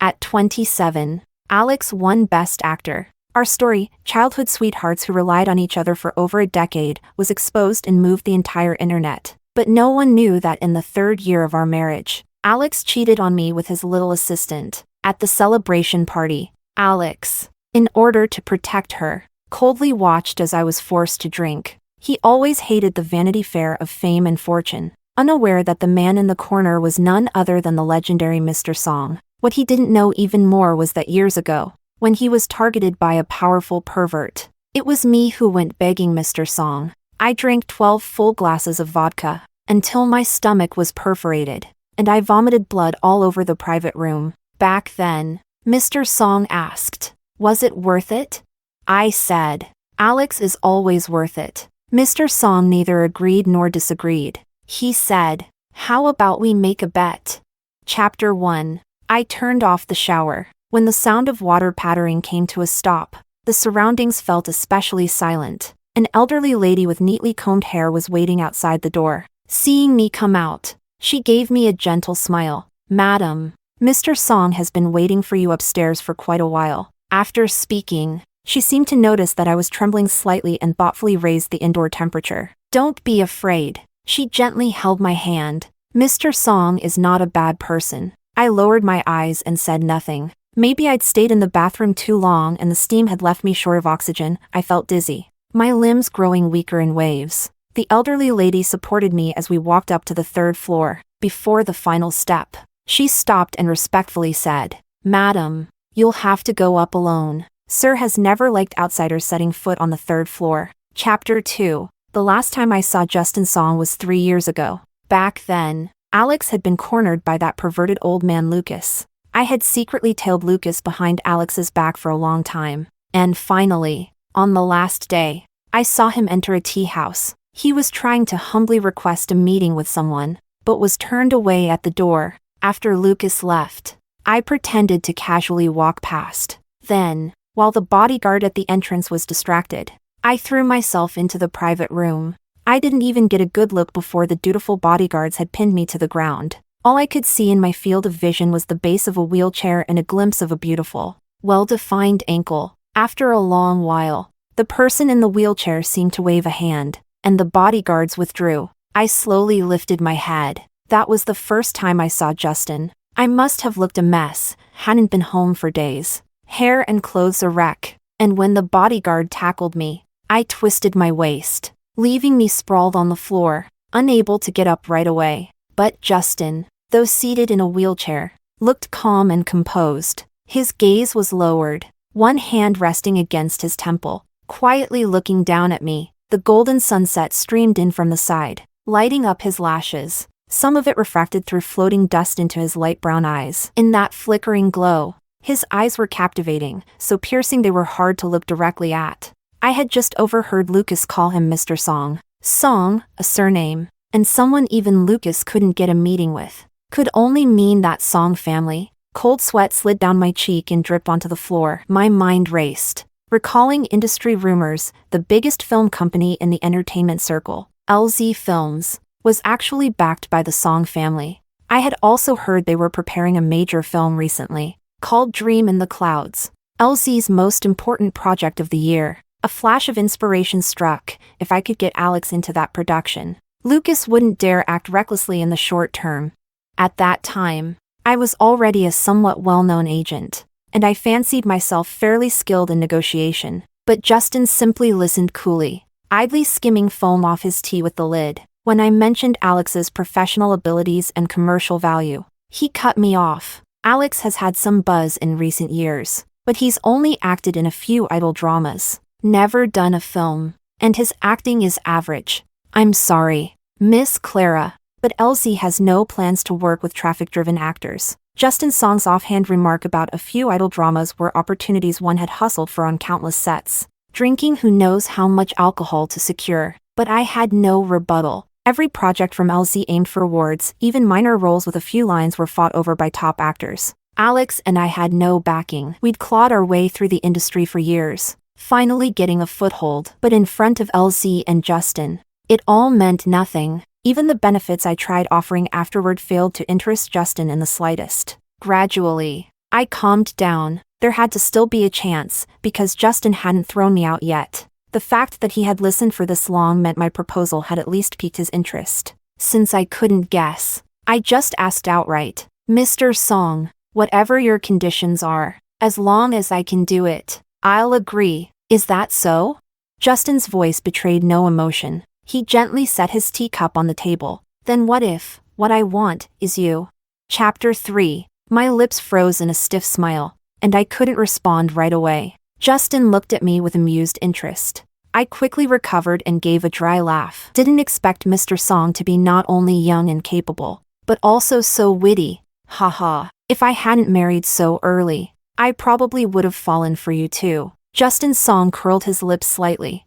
At 27, Alex won Best Actor. Our story, childhood sweethearts who relied on each other for over a decade, was exposed and moved the entire internet. But no one knew that in the 3rd year of our marriage, Alex cheated on me with his little assistant. At the celebration party, Alex, in order to protect her, coldly watched as I was forced to drink. He always hated the vanity fair of fame and fortune, unaware that the man in the corner was none other than the legendary Mr. Song. What he didn't know even more was that years ago, when he was targeted by a powerful pervert, it was me who went begging Mr. Song. I drank 12 full glasses of vodka, until my stomach was perforated, and I vomited blood all over the private room. Back then, Mr. Song asked, "Was it worth it?" I said, "Alex is always worth it." Mr. Song neither agreed nor disagreed. He said, "How about we make a bet?" Chapter 1. I turned off the shower. When the sound of water pattering came to a stop, the surroundings felt especially silent. An elderly lady with neatly combed hair was waiting outside the door. Seeing me come out, she gave me a gentle smile. "Madam, Mr. Song has been waiting for you upstairs for quite a while." After speaking, she seemed to notice that I was trembling slightly and thoughtfully raised the indoor temperature. "Don't be afraid." She gently held my hand. "Mr. Song is not a bad person." I lowered my eyes and said nothing. Maybe I'd stayed in the bathroom too long and the steam had left me short of oxygen. I felt dizzy, my limbs growing weaker in waves. The elderly lady supported me as we walked up to the 3rd floor. Before the final step, she stopped and respectfully said, "Madam, you'll have to go up alone. Sir has never liked outsiders setting foot on the 3rd floor." Chapter 2. The last time I saw Justin Song was 3 years ago. Back then, Alex had been cornered by that perverted old man Lucas. I had secretly tailed Lucas behind Alex's back for a long time. And finally, on the last day, I saw him enter a tea house. He was trying to humbly request a meeting with someone, but was turned away at the door. After Lucas left, I pretended to casually walk past. Then, while the bodyguard at the entrance was distracted, I threw myself into the private room. I didn't even get a good look before the dutiful bodyguards had pinned me to the ground. All I could see in my field of vision was the base of a wheelchair and a glimpse of a beautiful, well-defined ankle. After a long while, the person in the wheelchair seemed to wave a hand, and the bodyguards withdrew. I slowly lifted my head. That was the first time I saw Justin. I must have looked a mess, hadn't been home for days. Hair and clothes a wreck, and when the bodyguard tackled me, I twisted my waist, leaving me sprawled on the floor, unable to get up right away. But Justin, though seated in a wheelchair, looked calm and composed. His gaze was lowered, one hand resting against his temple, quietly looking down at me. The golden sunset streamed in from the side, lighting up his lashes, some of it refracted through floating dust into his light brown eyes. In that flickering glow, his eyes were captivating, so piercing they were hard to look directly at. I had just overheard Lucas call him Mr. Song. Song, a surname, and someone even Lucas couldn't get a meeting with, could only mean that Song family. Cold sweat slid down my cheek and dripped onto the floor. My mind raced, recalling industry rumors. The biggest film company in the entertainment circle, LZ Films, was actually backed by the Song family. I had also heard they were preparing a major film recently, called Dream in the Clouds, LZ's most important project of the year. A flash of inspiration struck. If I could get Alex into that production, Lucas wouldn't dare act recklessly in the short term. At that time, I was already a somewhat well-known agent, and I fancied myself fairly skilled in negotiation. But Justin simply listened coolly, idly skimming foam off his tea with the lid. When I mentioned Alex's professional abilities and commercial value, he cut me off. Alex has had some buzz in recent years, but he's only acted in a few idol dramas, never done a film, and his acting is average. I'm sorry, Miss Clara, but LZ has no plans to work with traffic-driven actors. Justin Song's offhand remark about a few idol dramas were opportunities one had hustled for on countless sets, drinking who knows how much alcohol to secure. But I had no rebuttal. Every project from LZ aimed for awards, even minor roles with a few lines were fought over by top actors. Alex and I had no backing. We'd clawed our way through the industry for years, finally getting a foothold. But in front of LZ and Justin, it all meant nothing. Even the benefits I tried offering afterward failed to interest Justin in the slightest. Gradually, I calmed down. There had to still be a chance, because Justin hadn't thrown me out yet. The fact that he had listened for this long meant my proposal had at least piqued his interest. Since I couldn't guess, I just asked outright, "Mr. Song, whatever your conditions are, as long as I can do it, I'll agree. Is that so?" Justin's voice betrayed no emotion. He gently set his teacup on the table. "Then what if, what I want, is you?" Chapter 3. My lips froze in a stiff smile, and I couldn't respond right away. Justin looked at me with amused interest. I quickly recovered and gave a dry laugh. Didn't expect Mr. Song to be not only young and capable, but also so witty. Haha. If I hadn't married so early, I probably would have fallen for you too. Justin Song curled his lips slightly.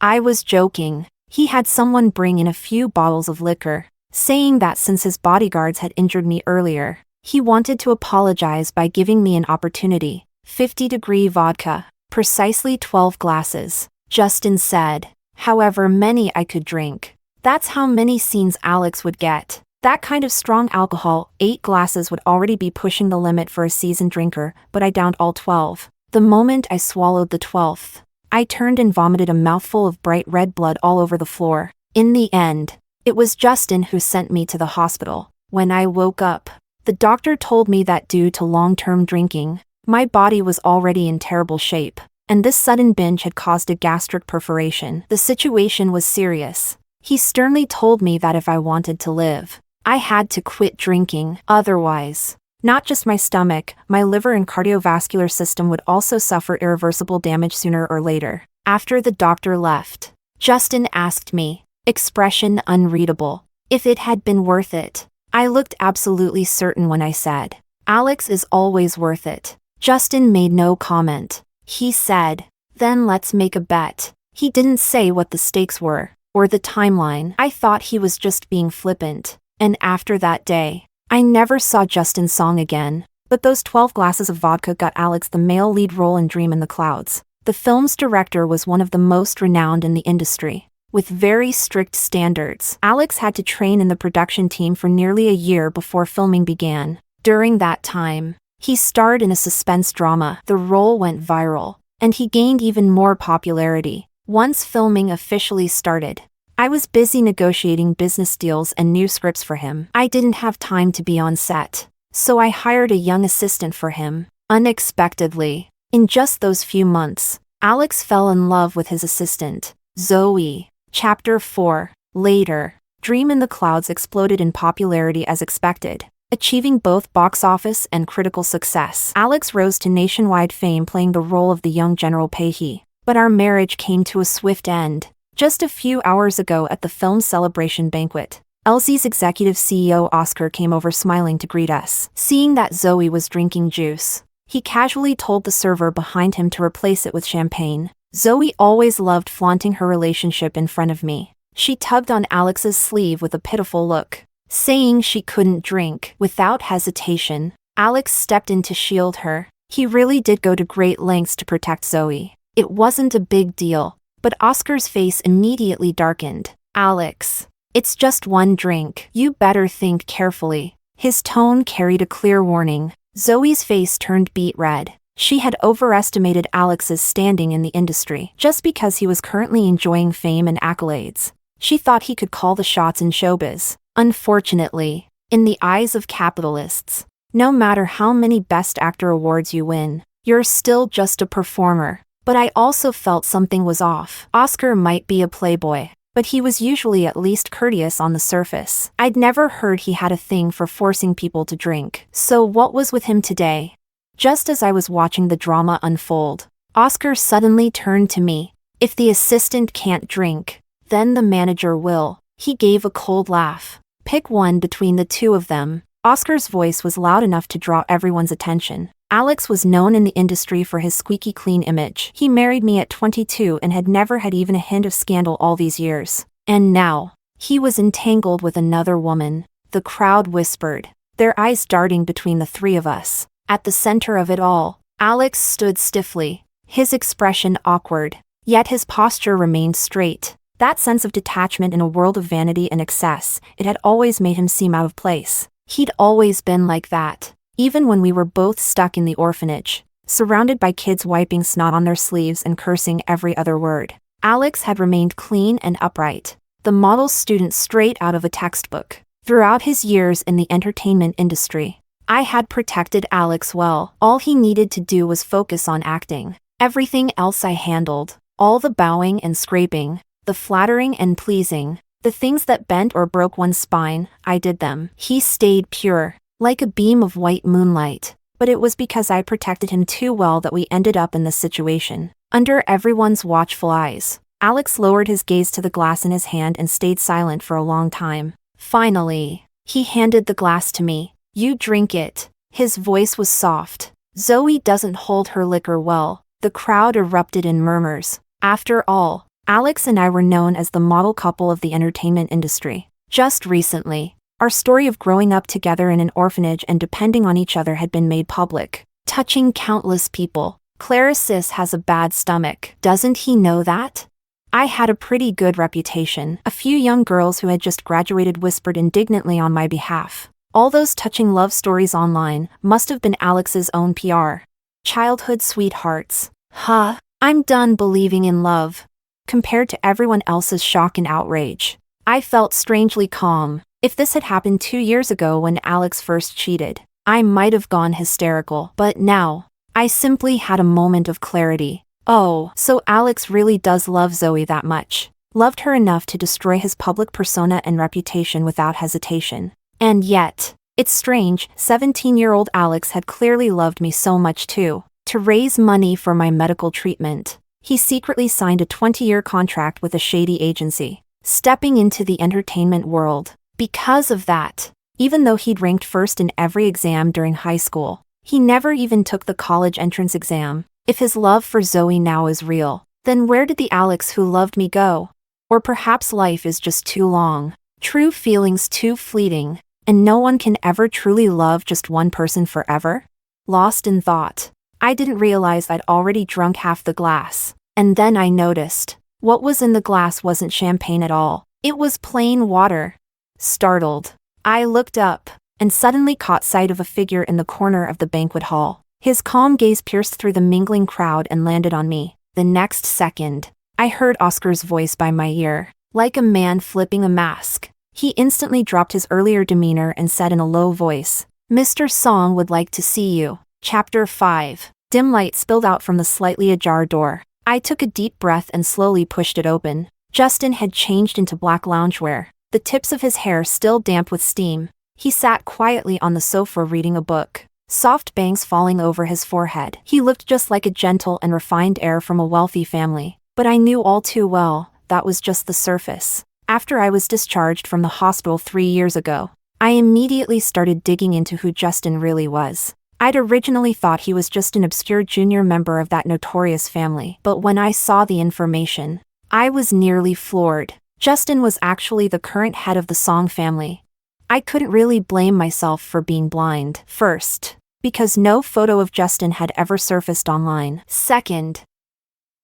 I was joking. He had someone bring in a few bottles of liquor, saying that since his bodyguards had injured me earlier, he wanted to apologize by giving me an opportunity. 50-degree vodka, precisely 12 glasses, Justin said. However many I could drink. That's how many scenes Alex would get. That kind of strong alcohol, 8 glasses would already be pushing the limit for a seasoned drinker, but I downed all 12. The moment I swallowed the 12th, I turned and vomited a mouthful of bright red blood all over the floor. In the end, it was Justin who sent me to the hospital. When I woke up, the doctor told me that due to long-term drinking, my body was already in terrible shape, and this sudden binge had caused a gastric perforation. The situation was serious. He sternly told me that if I wanted to live, I had to quit drinking. Otherwise, not just my stomach, my liver and cardiovascular system would also suffer irreversible damage sooner or later. After the doctor left, Justin asked me, expression unreadable, if it had been worth it. I looked absolutely certain when I said, "Alex is always worth it." Justin made no comment. He said, "Then let's make a bet." He didn't say what the stakes were, or the timeline. I thought he was just being flippant. And after that day, I never saw Justin Song again. But those 12 glasses of vodka got Alex the male lead role in Dream in the Clouds. The film's director was one of the most renowned in the industry. With very strict standards, Alex had to train in the production team for nearly a year before filming began. During that time, he starred in a suspense drama. The role went viral, and he gained even more popularity. Once filming officially started, I was busy negotiating business deals and new scripts for him. I didn't have time to be on set, so I hired a young assistant for him. Unexpectedly, in just those few months, Alex fell in love with his assistant, Zoe. Chapter 4. Later, Dream in the Clouds exploded in popularity as expected, achieving both box office and critical success. Alex rose to nationwide fame playing the role of the young General Pahee. But our marriage came to a swift end. Just a few hours ago at the film's celebration banquet, LZ's executive CEO Oscar came over smiling to greet us. Seeing that Zoe was drinking juice, he casually told the server behind him to replace it with champagne. Zoe always loved flaunting her relationship in front of me. She tugged on Alex's sleeve with a pitiful look, saying she couldn't drink. Without hesitation, Alex stepped in to shield her. He really did go to great lengths to protect Zoe. It wasn't a big deal, but Oscar's face immediately darkened. "Alex, it's just one drink. You better think carefully." His tone carried a clear warning. Zoe's face turned beet red. She had overestimated Alex's standing in the industry. Just because he was currently enjoying fame and accolades, she thought he could call the shots in showbiz. Unfortunately, in the eyes of capitalists, no matter how many Best Actor awards you win, you're still just a performer. But I also felt something was off. Oscar might be a playboy, but he was usually at least courteous on the surface. I'd never heard he had a thing for forcing people to drink. So what was with him today? Just as I was watching the drama unfold, Oscar suddenly turned to me. "If the assistant can't drink, then the manager will." He gave a cold laugh. "Pick one between the two of them." Oscar's voice was loud enough to draw everyone's attention. Alex was known in the industry for his squeaky clean image. He married me at 22 and had never had even a hint of scandal all these years. And now, he was entangled with another woman. The crowd whispered, their eyes darting between the three of us. At the center of it all, Alex stood stiffly, his expression awkward, yet his posture remained straight. That sense of detachment in a world of vanity and excess, it had always made him seem out of place. He'd always been like that. even when we were both stuck in the orphanage, surrounded by kids wiping snot on their sleeves and cursing every other word. Alex had remained clean and upright, the model student straight out of a textbook. Throughout his years in the entertainment industry, I had protected Alex well. All he needed to do was focus on acting. Everything else I handled, all the bowing and scraping, the flattering and pleasing, the things that bent or broke one's spine, I did them. He stayed pure, like a beam of white moonlight, but it was because I protected him too well that we ended up in this situation. Under everyone's watchful eyes, Alex lowered his gaze to the glass in his hand and stayed silent for a long time. Finally, he handed the glass to me. "You drink it." His voice was soft. "Zoe doesn't hold her liquor well." The crowd erupted in murmurs. After all, Alex and I were known as the model couple of the entertainment industry. Just recently, our story of growing up together in an orphanage and depending on each other had been made public, touching countless people. "Clarice has a bad stomach. Doesn't he know that?" I had a pretty good reputation. A few young girls who had just graduated whispered indignantly on my behalf. All those touching love stories online must have been Alex's own PR. Childhood sweethearts. Huh, I'm done believing in love. Compared to everyone else's shock and outrage, I felt strangely calm. If this had happened 2 years ago when Alex first cheated, I might have gone hysterical. But now, I simply had a moment of clarity. Oh, so Alex really does love Zoe that much. Loved her enough to destroy his public persona and reputation without hesitation. And yet, it's strange, 17-year-old Alex had clearly loved me so much too. To raise money for my medical treatment, he secretly signed a 20-year contract with a shady agency, stepping into the entertainment world. Because of that, even though he'd ranked first in every exam during high school, he never even took the college entrance exam. If his love for Zoe now is real, then where did the Alex who loved me go? Or perhaps life is just too long, true feelings too fleeting, and no one can ever truly love just one person forever? Lost in thought, I didn't realize I'd already drunk half the glass. And then I noticed, what was in the glass wasn't champagne at all. It was plain water. Startled, I looked up, and suddenly caught sight of a figure in the corner of the banquet hall. His calm gaze pierced through the mingling crowd and landed on me. The next second, I heard Oscar's voice by my ear, like a man flipping a mask. He instantly dropped his earlier demeanor and said in a low voice, "Mr. Song would like to see you." Chapter 5. Dim light spilled out from the slightly ajar door. I took a deep breath and slowly pushed it open. Justin had changed into black loungewear, the tips of his hair still damp with steam. He sat quietly on the sofa reading a book, soft bangs falling over his forehead. He looked just like a gentle and refined heir from a wealthy family, but I knew all too well that was just the surface. After I was discharged from the hospital 3 years ago, I immediately started digging into who Justin really was. I'd originally thought he was just an obscure junior member of that notorious family, but when I saw the information, I was nearly floored. Justin was actually the current head of the Song family. I couldn't really blame myself for being blind. First, because no photo of Justin had ever surfaced online. Second,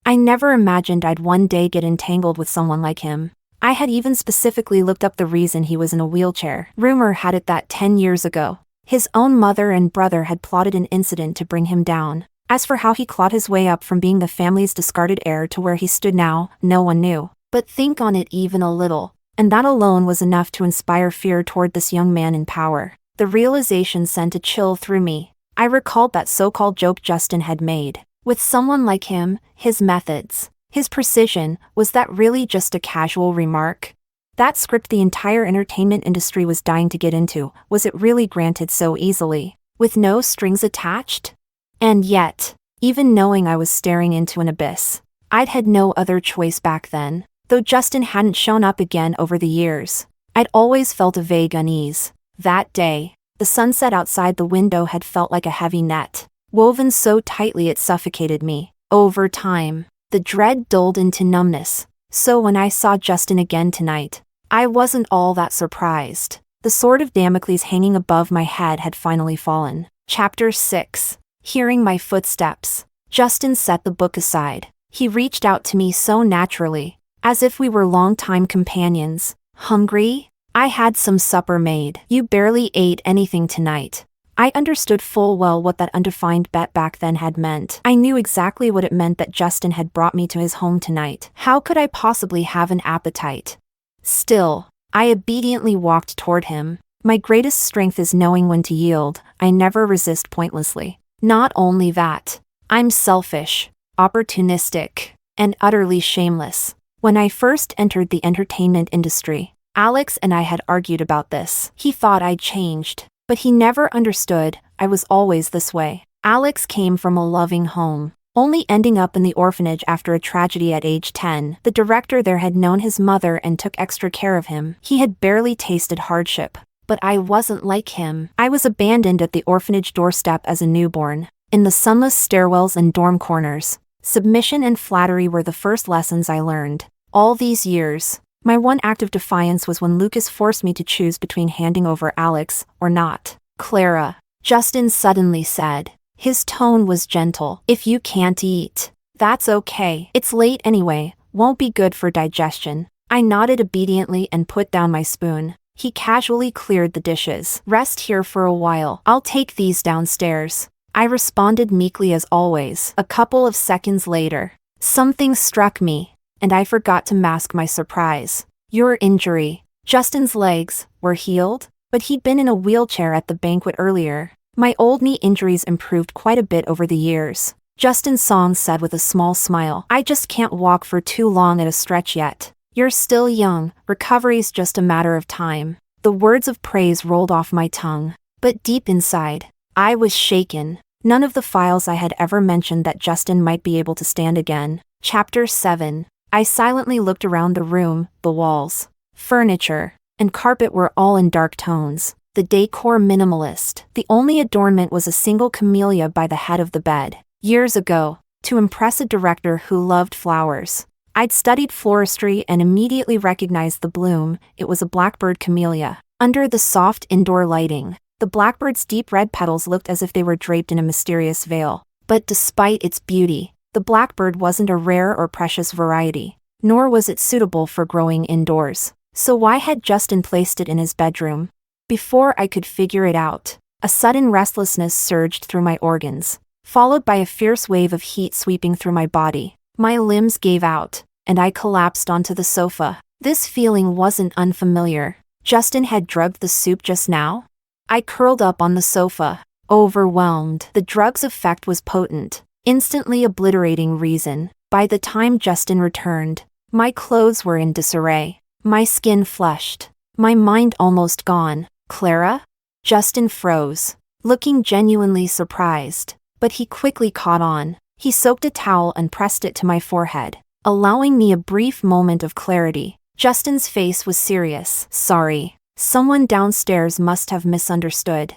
I never imagined I'd one day get entangled with someone like him. I had even specifically looked up the reason he was in a wheelchair. Rumor had it that 10 years ago, his own mother and brother had plotted an incident to bring him down. As for how he clawed his way up from being the family's discarded heir to where he stood now, no one knew. But think on it even a little, and that alone was enough to inspire fear toward this young man in power. The realization sent a chill through me. I recalled that so-called joke Justin had made. With someone like him, his methods, his precision, was that really just a casual remark? That script the entire entertainment industry was dying to get into, was it really granted so easily, with no strings attached? And yet, even knowing I was staring into an abyss, I'd had no other choice back then. Though Justin hadn't shown up again over the years, I'd always felt a vague unease. That day, the sunset outside the window had felt like a heavy net, woven so tightly it suffocated me. Over time, the dread dulled into numbness. So when I saw Justin again tonight, I wasn't all that surprised. The sword of Damocles hanging above my head had finally fallen. Chapter 6. Hearing my footsteps, Justin set the book aside. He reached out to me so naturally, as if we were longtime companions. "Hungry? I had some supper made." "You barely ate anything tonight," I understood full well what that undefined bet back then had meant. I knew exactly what it meant that Justin had brought me to his home tonight. How could I possibly have an appetite? Still, I obediently walked toward him. My greatest strength is knowing when to yield. I never resist pointlessly. Not only that, I'm selfish, opportunistic, and utterly shameless. When I first entered the entertainment industry, Alex and I had argued about this. He thought I'd changed, but he never understood I was always this way. Alex came from a loving home, only ending up in the orphanage after a tragedy at age 10. The director there had known his mother and took extra care of him. He had barely tasted hardship. But I wasn't like him. I was abandoned at the orphanage doorstep as a newborn. In the sunless stairwells and dorm corners, submission and flattery were the first lessons I learned. All these years, my one act of defiance was when Lucas forced me to choose between handing over Alex or not. Clara, Justin suddenly said. His tone was gentle. If you can't eat, that's okay. It's late anyway, won't be good for digestion. I nodded obediently and put down my spoon. He casually cleared the dishes. Rest here for a while. I'll take these downstairs. I responded meekly as always. A couple of seconds later, something struck me, and I forgot to mask my surprise. Your injury. Justin's legs were healed, but he'd been in a wheelchair at the banquet earlier. My old knee injuries improved quite a bit over the years. Justin Song said with a small smile. I just can't walk for too long at a stretch yet. You're still young, recovery's just a matter of time. The words of praise rolled off my tongue, but deep inside, I was shaken. None of the files I had ever mentioned that Justin might be able to stand again. Chapter 7. I silently looked around the room. The walls, furniture, and carpet were all in dark tones. The decor minimalist. The only adornment was a single camellia by the head of the bed. Years ago, to impress a director who loved flowers, I'd studied floristry and immediately recognized the bloom. It was a blackbird camellia. Under the soft indoor lighting, the blackbird's deep red petals looked as if they were draped in a mysterious veil. But despite its beauty, the blackbird wasn't a rare or precious variety, nor was it suitable for growing indoors. So why had Justin placed it in his bedroom? Before I could figure it out, a sudden restlessness surged through my organs, followed by a fierce wave of heat sweeping through my body. My limbs gave out, and I collapsed onto the sofa. This feeling wasn't unfamiliar. Justin had drugged the soup just now? I curled up on the sofa, overwhelmed. The drug's effect was potent, instantly obliterating reason. By the time Justin returned, my clothes were in disarray, my skin flushed, my mind almost gone. Clara? Justin froze, looking genuinely surprised, but he quickly caught on. He soaked a towel and pressed it to my forehead, allowing me a brief moment of clarity. Justin's face was serious. Sorry. Someone downstairs must have misunderstood.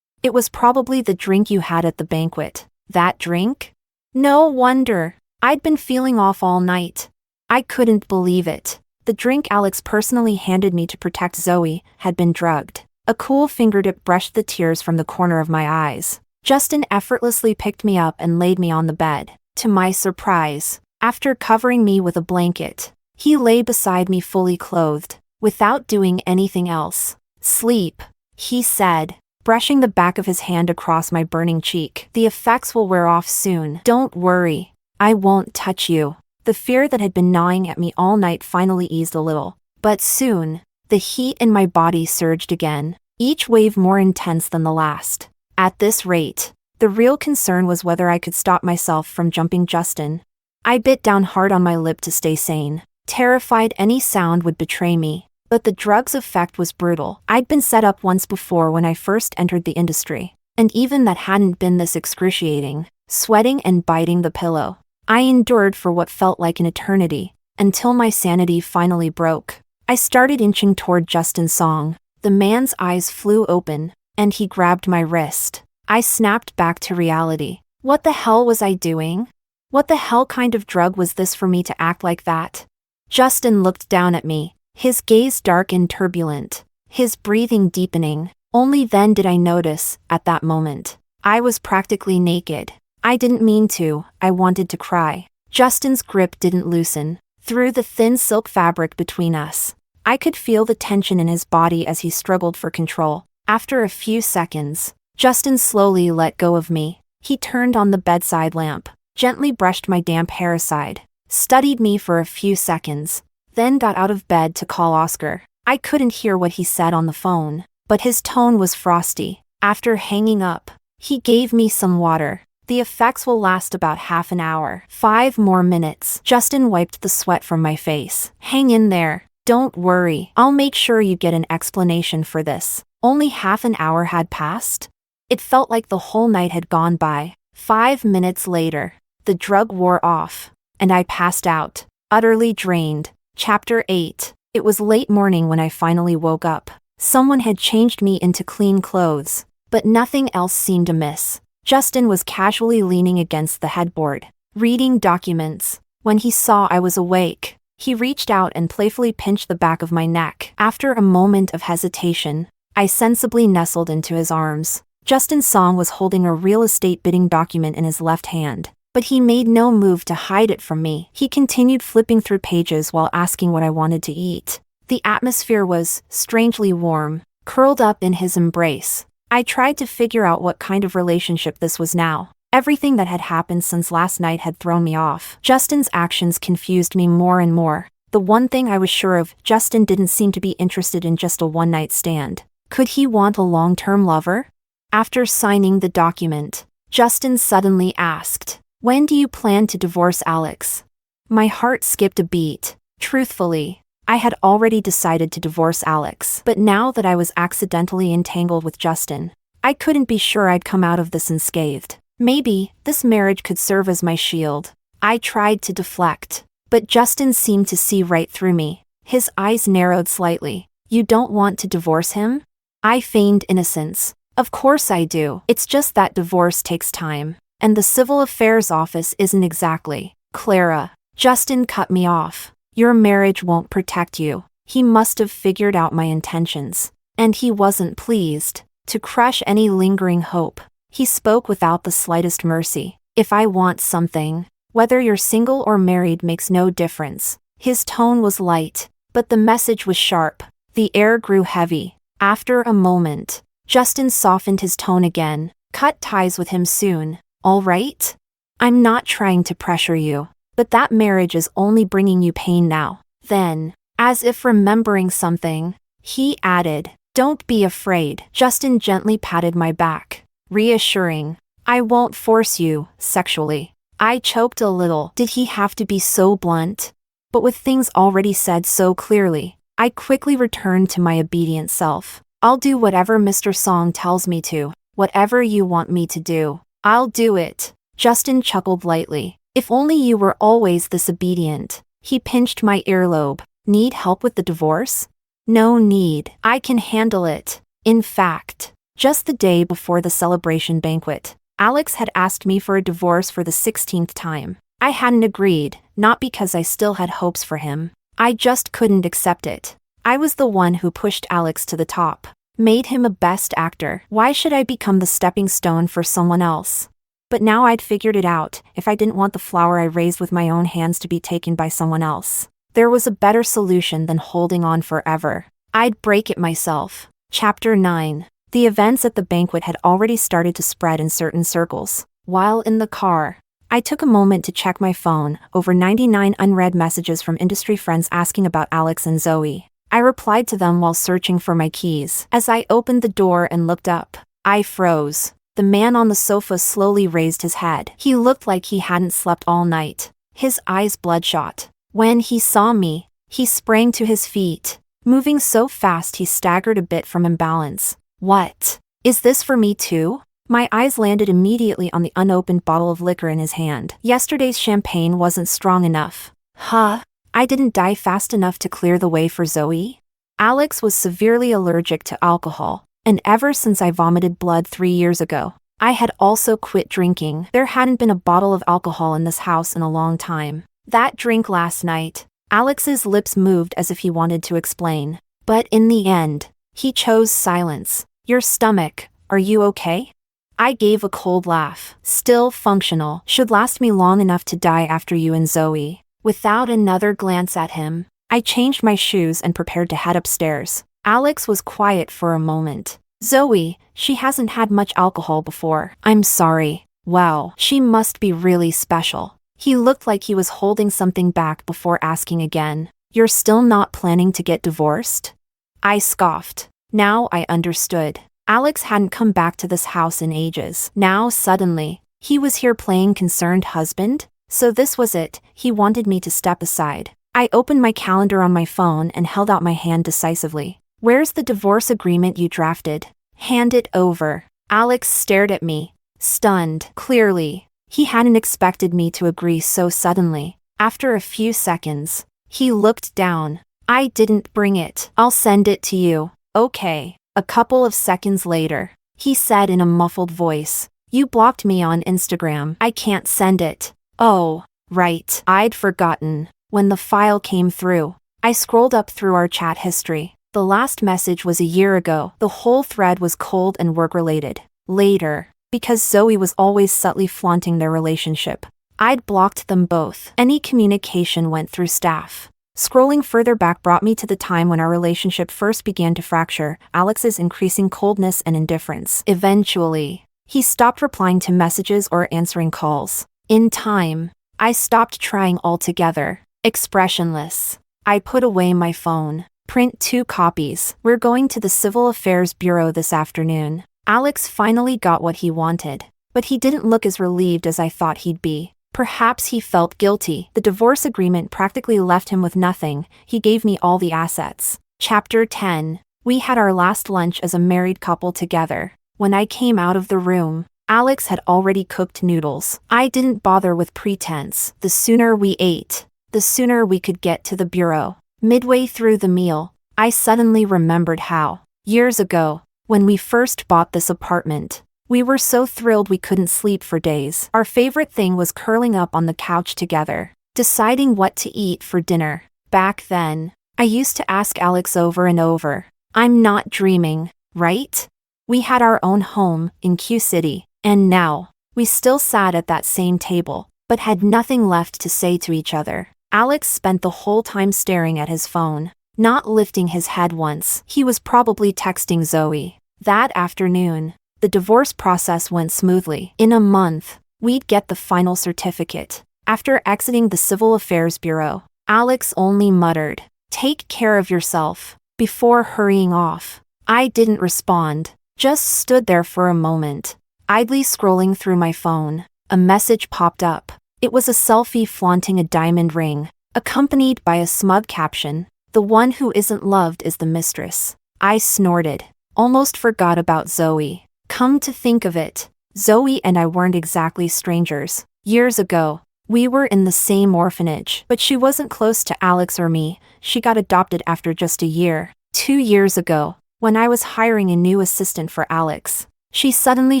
It was probably the drink you had at the banquet. That drink? No wonder. I'd been feeling off all night. I couldn't believe it. The drink Alex personally handed me to protect Zoe had been drugged. A cool fingertip brushed the tears from the corner of my eyes. Justin effortlessly picked me up and laid me on the bed. To my surprise, after covering me with a blanket, he lay beside me fully clothed, without doing anything else. Sleep, he said, brushing the back of his hand across my burning cheek. The effects will wear off soon. Don't worry. I won't touch you. The fear that had been gnawing at me all night finally eased a little. But soon, the heat in my body surged again, each wave more intense than the last. At this rate, the real concern was whether I could stop myself from jumping Justin. I bit down hard on my lip to stay sane, terrified any sound would betray me. But the drug's effect was brutal. I'd been set up once before when I first entered the industry, and even that hadn't been this excruciating, sweating and biting the pillow. I endured for what felt like an eternity, until my sanity finally broke. I started inching toward Justin's Song. The man's eyes flew open, and he grabbed my wrist. I snapped back to reality. What the hell was I doing? What the hell kind of drug was this for me to act like that? Justin looked down at me, his gaze dark and turbulent, his breathing deepening. Only then did I notice, at that moment, I was practically naked. I didn't mean to, I wanted to cry. Justin's grip didn't loosen. Through the thin silk fabric between us, I could feel the tension in his body as he struggled for control. After a few seconds, Justin slowly let go of me. He turned on the bedside lamp, gently brushed my damp hair aside, studied me for a few seconds, then got out of bed to call Oscar. I couldn't hear what he said on the phone, but his tone was frosty. After hanging up, he gave me some water. The effects will last about half an hour. 5 more minutes. Justin wiped the sweat from my face. Hang in there. Don't worry. I'll make sure you get an explanation for this. Only half an hour had passed? It felt like the whole night had gone by. 5 minutes later, the drug wore off, and I passed out, utterly drained. Chapter 8. It was late morning when I finally woke up. Someone had changed me into clean clothes, but nothing else seemed amiss. Justin was casually leaning against the headboard, reading documents. When he saw I was awake, he reached out and playfully pinched the back of my neck. After a moment of hesitation, I sensibly nestled into his arms. Justin Song was holding a real estate bidding document in his left hand, but he made no move to hide it from me. He continued flipping through pages while asking what I wanted to eat. The atmosphere was strangely warm, curled up in his embrace. I tried to figure out what kind of relationship this was now. Everything that had happened since last night had thrown me off. Justin's actions confused me more and more. The one thing I was sure of, Justin didn't seem to be interested in just a one-night stand. Could he want a long-term lover? After signing the document, Justin suddenly asked, "When do you plan to divorce Alex?" My heart skipped a beat. Truthfully, I had already decided to divorce Alex, but now that I was accidentally entangled with Justin, I couldn't be sure I'd come out of this unscathed. Maybe this marriage could serve as my shield. I tried to deflect, but Justin seemed to see right through me. His eyes narrowed slightly. "You don't want to divorce him?" I feigned innocence. "Of course I do. It's just that divorce takes time, and the civil affairs office isn't exactly." "Clara," Justin cut me off. "Your marriage won't protect you." He must have figured out my intentions, and he wasn't pleased. To crush any lingering hope, he spoke without the slightest mercy. "If I want something, whether you're single or married makes no difference." His tone was light, but the message was sharp. The air grew heavy. After a moment, Justin softened his tone again. "Cut ties with him soon, all right? I'm not trying to pressure you, but that marriage is only bringing you pain now." Then, as if remembering something, he added, "Don't be afraid." Justin gently patted my back, reassuring, "I won't force you, sexually." I choked a little. Did he have to be so blunt? But with things already said so clearly, I quickly returned to my obedient self. "I'll do whatever Mr. Song tells me to. Whatever you want me to do, I'll do it." Justin chuckled lightly. "If only you were always this obedient." He pinched my earlobe. "Need help with the divorce?" "No need. I can handle it." In fact, just the day before the celebration banquet, Alex had asked me for a divorce for the 16th time. I hadn't agreed, not because I still had hopes for him. I just couldn't accept it. I was the one who pushed Alex to the top, made him a best actor. Why should I become the stepping stone for someone else? But now I'd figured it out. If I didn't want the flower I raised with my own hands to be taken by someone else, there was a better solution than holding on forever. I'd break it myself. Chapter 9. The events at the banquet had already started to spread in certain circles. While in the car, I took a moment to check my phone. Over 99 unread messages from industry friends asking about Alex and Zoe. I replied to them while searching for my keys. As I opened the door and looked up, I froze. The man on the sofa slowly raised his head. He looked like he hadn't slept all night, his eyes bloodshot. When he saw me, he sprang to his feet. Moving so fast he staggered a bit from imbalance. "What? Is this for me too?" My eyes landed immediately on the unopened bottle of liquor in his hand. Yesterday's champagne wasn't strong enough. Huh? I didn't die fast enough to clear the way for Zoe? Alex was severely allergic to alcohol, and ever since I vomited blood 3 years ago, I had also quit drinking. There hadn't been a bottle of alcohol in this house in a long time. That drink last night. Alex's lips moved as if he wanted to explain, but in the end, he chose silence. "Your stomach, are you okay?" I gave a cold laugh. "Still functional. Should last me long enough to die after you and Zoe." Without another glance at him, I changed my shoes and prepared to head upstairs. Alex was quiet for a moment. Zoe, she hasn't had much alcohol before. I'm sorry. Wow, she must be really special. He looked like he was holding something back before asking again. You're still not planning to get divorced? I scoffed. Now I understood. Alex hadn't come back to this house in ages. Now suddenly, he was here playing concerned husband? So this was it, he wanted me to step aside. I opened my calendar on my phone and held out my hand decisively. Where's the divorce agreement you drafted? Hand it over. Alex stared at me, stunned. Clearly, he hadn't expected me to agree so suddenly. After a few seconds, he looked down. I didn't bring it. I'll send it to you. Okay. A couple of seconds later, he said in a muffled voice, You blocked me on Instagram. I can't send it. Oh, right. I'd forgotten. When the file came through, I scrolled up through our chat history. The last message was a year ago. The whole thread was cold and work-related. Later, because Zoe was always subtly flaunting their relationship, I'd blocked them both. Any communication went through staff. Scrolling further back brought me to the time when our relationship first began to fracture, Alex's increasing coldness and indifference. Eventually, he stopped replying to messages or answering calls. In time, I stopped trying altogether. Expressionless. I put away my phone. Print 2 copies. We're going to the Civil Affairs Bureau this afternoon. Alex finally got what he wanted, but he didn't look as relieved as I thought he'd be. Perhaps he felt guilty. The divorce agreement practically left him with nothing. He gave me all the assets. Chapter 10. We had our last lunch as a married couple together. When I came out of the room, Alex had already cooked noodles. I didn't bother with pretense. The sooner we ate, the sooner we could get to the bureau. Midway through the meal, I suddenly remembered how, years ago, when we first bought this apartment, we were so thrilled we couldn't sleep for days. Our favorite thing was curling up on the couch together, deciding what to eat for dinner. Back then, I used to ask Alex over and over, I'm not dreaming, right? We had our own home in Q City, and now, we still sat at that same table, but had nothing left to say to each other. Alex spent the whole time staring at his phone, not lifting his head once. He was probably texting Zoe. That afternoon, the divorce process went smoothly. In a month, we'd get the final certificate. After exiting the Civil Affairs Bureau, Alex only muttered, Take care of yourself, before hurrying off. I didn't respond, just stood there for a moment, idly scrolling through my phone. A message popped up. It was a selfie flaunting a diamond ring, accompanied by a smug caption, The one who isn't loved is the mistress. I snorted, almost forgot about Zoe. Come to think of it, Zoe and I weren't exactly strangers. Years ago, we were in the same orphanage, but she wasn't close to Alex or me. She got adopted after just a year. 2 years ago, when I was hiring a new assistant for Alex, she suddenly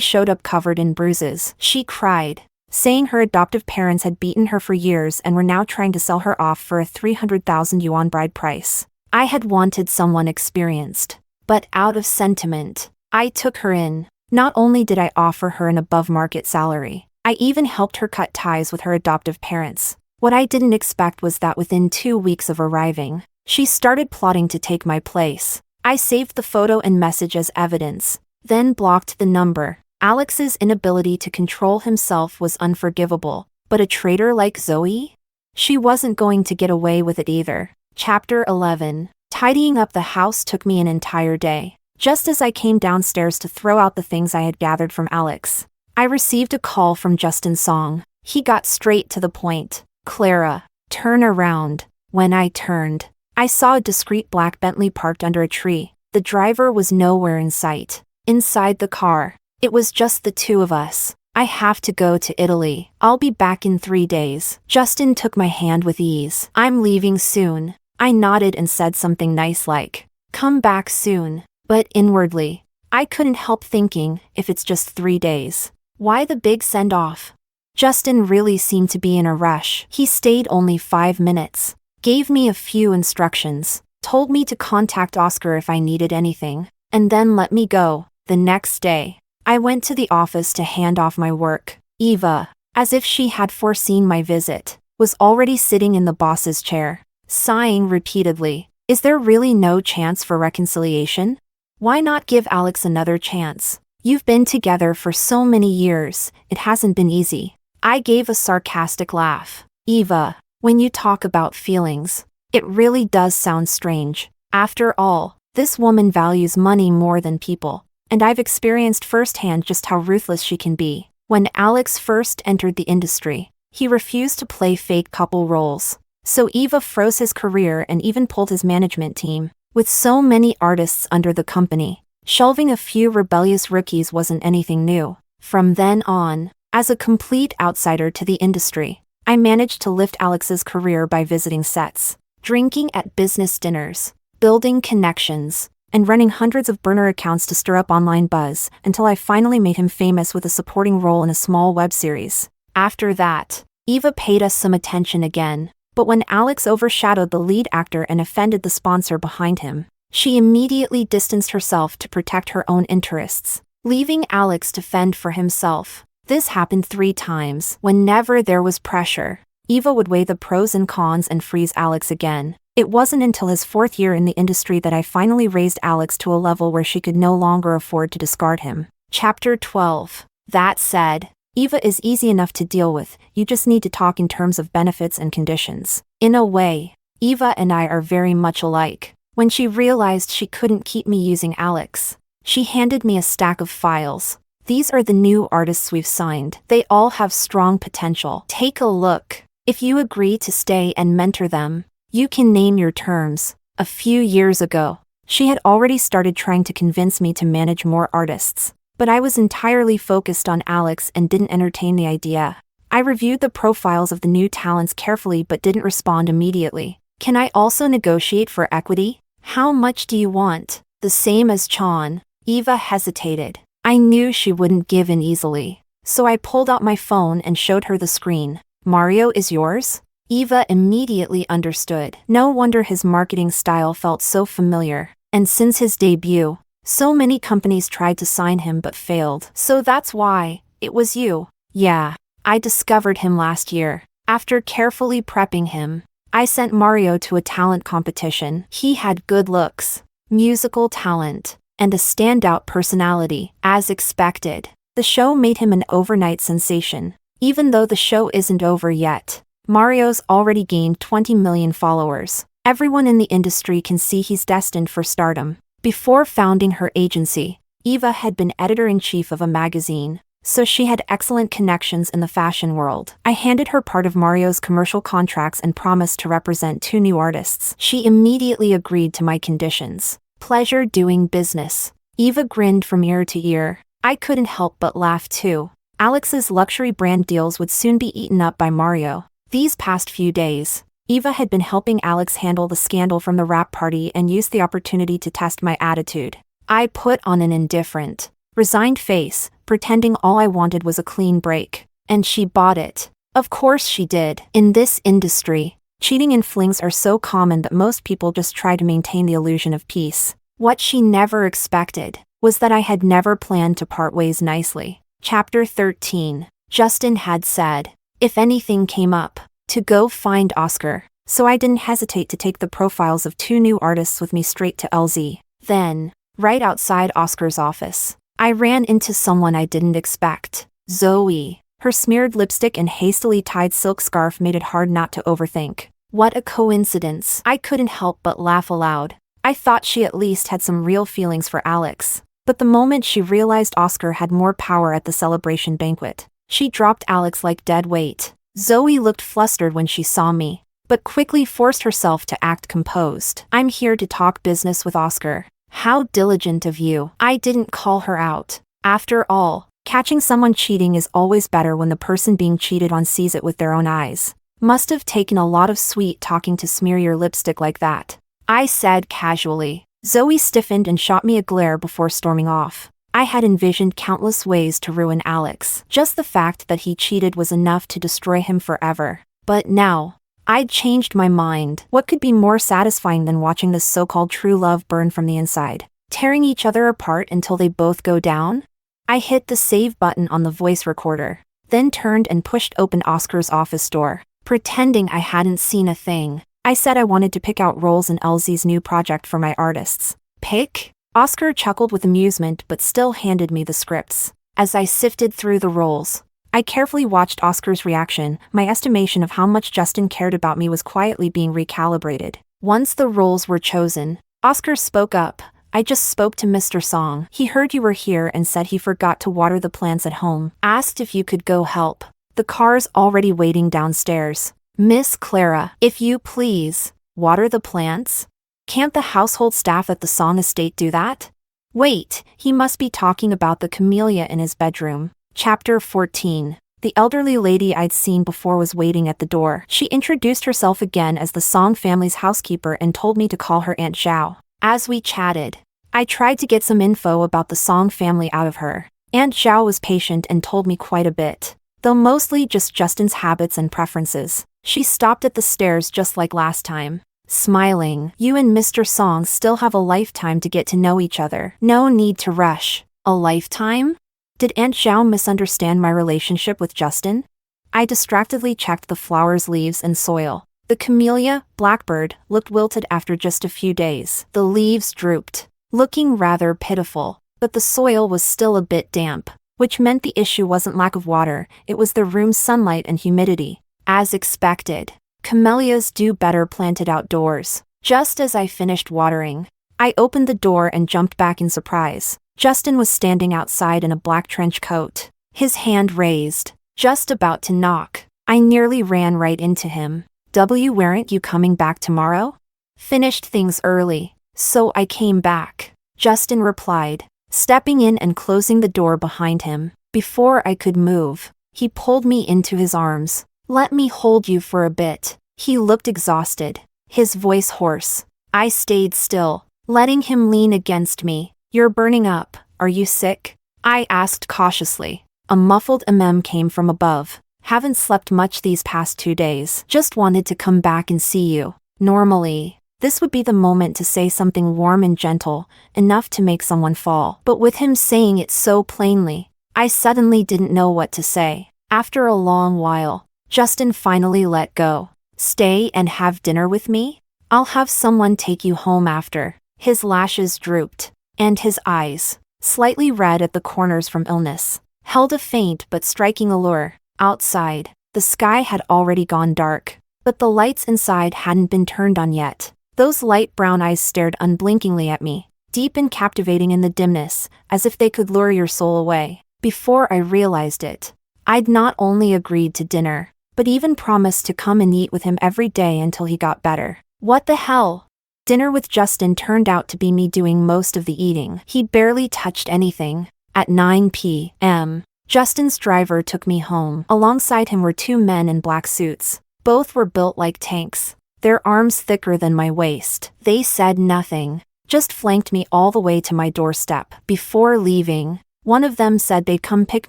showed up covered in bruises. She cried, saying her adoptive parents had beaten her for years and were now trying to sell her off for a 300,000 yuan bride price. I had wanted someone experienced, but out of sentiment, I took her in. Not only did I offer her an above-market salary, I even helped her cut ties with her adoptive parents. What I didn't expect was that within 2 weeks of arriving, she started plotting to take my place. I saved the photo and message as evidence, then blocked the number. Alex's inability to control himself was unforgivable, but a traitor like Zoe? She wasn't going to get away with it either. Chapter 11. Tidying up the house took me an entire day. Just as I came downstairs to throw out the things I had gathered from Alex, I received a call from Justin Song. He got straight to the point. Clara, turn around. When I turned, I saw a discreet black Bentley parked under a tree. The driver was nowhere in sight. Inside the car, it was just the two of us. I have to go to Italy. I'll be back in 3 days. Justin took my hand with ease. I'm leaving soon. I nodded and said something nice like, Come back soon. But inwardly, I couldn't help thinking, if it's just 3 days, why the big send-off? Justin really seemed to be in a rush. He stayed only 5 minutes, gave me a few instructions, told me to contact Oscar if I needed anything, and then let me go. The next day, I went to the office to hand off my work. Eva, as if she had foreseen my visit, was already sitting in the boss's chair, sighing repeatedly. Is there really no chance for reconciliation? Why not give Alex another chance? You've been together for so many years, it hasn't been easy. I gave a sarcastic laugh. Eva, when you talk about feelings, it really does sound strange. After all, this woman values money more than people, and I've experienced firsthand just how ruthless she can be. When Alex first entered the industry, he refused to play fake couple roles. So Eva froze his career and even pulled his management team. With so many artists under the company, shelving a few rebellious rookies wasn't anything new. From then on, as a complete outsider to the industry, I managed to lift Alex's career by visiting sets, drinking at business dinners, building connections, and running hundreds of burner accounts to stir up online buzz until I finally made him famous with a supporting role in a small web series. After that, Eva paid us some attention again. But when Alex overshadowed the lead actor and offended the sponsor behind him, she immediately distanced herself to protect her own interests, leaving Alex to fend for himself. This happened 3 times. Whenever there was pressure, Eva would weigh the pros and cons and freeze Alex again. It wasn't until his 4th year in the industry that I finally raised Alex to a level where she could no longer afford to discard him. Chapter 12. That said, Eva is easy enough to deal with, you just need to talk in terms of benefits and conditions. In a way, Eva and I are very much alike. When she realized she couldn't keep me using Alex, she handed me a stack of files. These are the new artists we've signed. They all have strong potential. Take a look. If you agree to stay and mentor them, you can name your terms. A few years ago, she had already started trying to convince me to manage more artists. But I was entirely focused on Alex and didn't entertain the idea. I reviewed the profiles of the new talents carefully but didn't respond immediately. Can I also negotiate for equity? How much do you want? The same as Chan. Eva hesitated. I knew she wouldn't give in easily. So I pulled out my phone and showed her the screen. Mario is yours? Eva immediately understood. No wonder his marketing style felt so familiar. And since his debut, so many companies tried to sign him but failed. So that's why, it was you. Yeah, I discovered him last year. After carefully prepping him, I sent Mario to a talent competition. He had good looks, musical talent, and a standout personality. As expected, the show made him an overnight sensation. Even though the show isn't over yet, Mario's already gained 20 million followers. Everyone in the industry can see he's destined for stardom. Before founding her agency, Eva had been editor-in-chief of a magazine, so she had excellent connections in the fashion world. I handed her part of Mario's commercial contracts and promised to represent 2 new artists. She immediately agreed to my conditions. Pleasure doing business. Eva grinned from ear to ear. I couldn't help but laugh too. Alex's luxury brand deals would soon be eaten up by Mario. These past few days, Eva had been helping Alex handle the scandal from the wrap party and used the opportunity to test my attitude. I put on an indifferent, resigned face, pretending all I wanted was a clean break. And she bought it. Of course she did. In this industry, cheating and flings are so common that most people just try to maintain the illusion of peace. What she never expected was that I had never planned to part ways nicely. Chapter 13. Justin had said, if anything came up, to go find Oscar, so I didn't hesitate to take the profiles of 2 new artists with me straight to LZ. Then, right outside Oscar's office, I ran into someone I didn't expect. Zoe. Her smeared lipstick and hastily tied silk scarf made it hard not to overthink. What a coincidence. I couldn't help but laugh aloud. I thought she at least had some real feelings for Alex. But the moment she realized Oscar had more power at the celebration banquet, she dropped Alex like dead weight. Zoe looked flustered when she saw me, but quickly forced herself to act composed. I'm here to talk business with Oscar. How diligent of you. I didn't call her out. After all, catching someone cheating is always better when the person being cheated on sees it with their own eyes. Must have taken a lot of sweet talking to smear your lipstick like that, I said casually. Zoe stiffened and shot me a glare before storming off. I had envisioned countless ways to ruin Alex. Just the fact that he cheated was enough to destroy him forever. But now, I'd changed my mind. What could be more satisfying than watching this so-called true love burn from the inside, tearing each other apart until they both go down? I hit the save button on the voice recorder, then turned and pushed open Oscar's office door. Pretending I hadn't seen a thing, I said I wanted to pick out roles in LZ's new project for my artists. Pick? Oscar chuckled with amusement but still handed me the scripts. As I sifted through the roles, I carefully watched Oscar's reaction. My estimation of how much Justin cared about me was quietly being recalibrated. Once the roles were chosen, Oscar spoke up. I just spoke to Mr. Song. He heard you were here and said he forgot to water the plants at home. Asked if you could go help. The car's already waiting downstairs. Miss Clara, if you please, water the plants? Can't the household staff at the Song estate do that? Wait, he must be talking about the camellia in his bedroom. Chapter 14. The elderly lady I'd seen before was waiting at the door. She introduced herself again as the Song family's housekeeper and told me to call her Aunt Zhao. As we chatted, I tried to get some info about the Song family out of her. Aunt Zhao was patient and told me quite a bit, though mostly just Justin's habits and preferences. She stopped at the stairs just like last time, smiling. You and Mr. Song still have a lifetime to get to know each other. No need to rush. A lifetime? Did Aunt Zhao misunderstand my relationship with Justin? I distractedly checked the flowers, leaves, and soil. The camellia, blackbird, looked wilted after just a few days. The leaves drooped, looking rather pitiful, but the soil was still a bit damp, which meant the issue wasn't lack of water, it was the room's sunlight and humidity. As expected, camellias do better planted outdoors. Just as I finished watering, I opened the door and jumped back in surprise. Justin was standing outside in a black trench coat, his hand raised, just about to knock. I nearly ran right into him. Weren't you coming back tomorrow? Finished things early, so I came back, Justin replied, stepping in and closing the door behind him. Before I could move, he pulled me into his arms. Let me hold you for a bit. He looked exhausted, his voice hoarse. I stayed still, letting him lean against me. You're burning up, are you sick? I asked cautiously. A muffled came from above. Haven't slept much these past 2 days. Just wanted to come back and see you. Normally, this would be the moment to say something warm and gentle, enough to make someone fall. But with him saying it so plainly, I suddenly didn't know what to say. After a long while, Justin finally let go. Stay and have dinner with me? I'll have someone take you home after. His lashes drooped, and his eyes, slightly red at the corners from illness, held a faint but striking allure. Outside, the sky had already gone dark, but the lights inside hadn't been turned on yet. Those light brown eyes stared unblinkingly at me, deep and captivating in the dimness, as if they could lure your soul away. Before I realized it, I'd not only agreed to dinner, but even promised to come and eat with him every day until he got better. What the hell? Dinner with Justin turned out to be me doing most of the eating. He barely touched anything. At 9 p.m., Justin's driver took me home. Alongside him were 2 men in black suits. Both were built like tanks, their arms thicker than my waist. They said nothing, just flanked me all the way to my doorstep. Before leaving, one of them said they'd come pick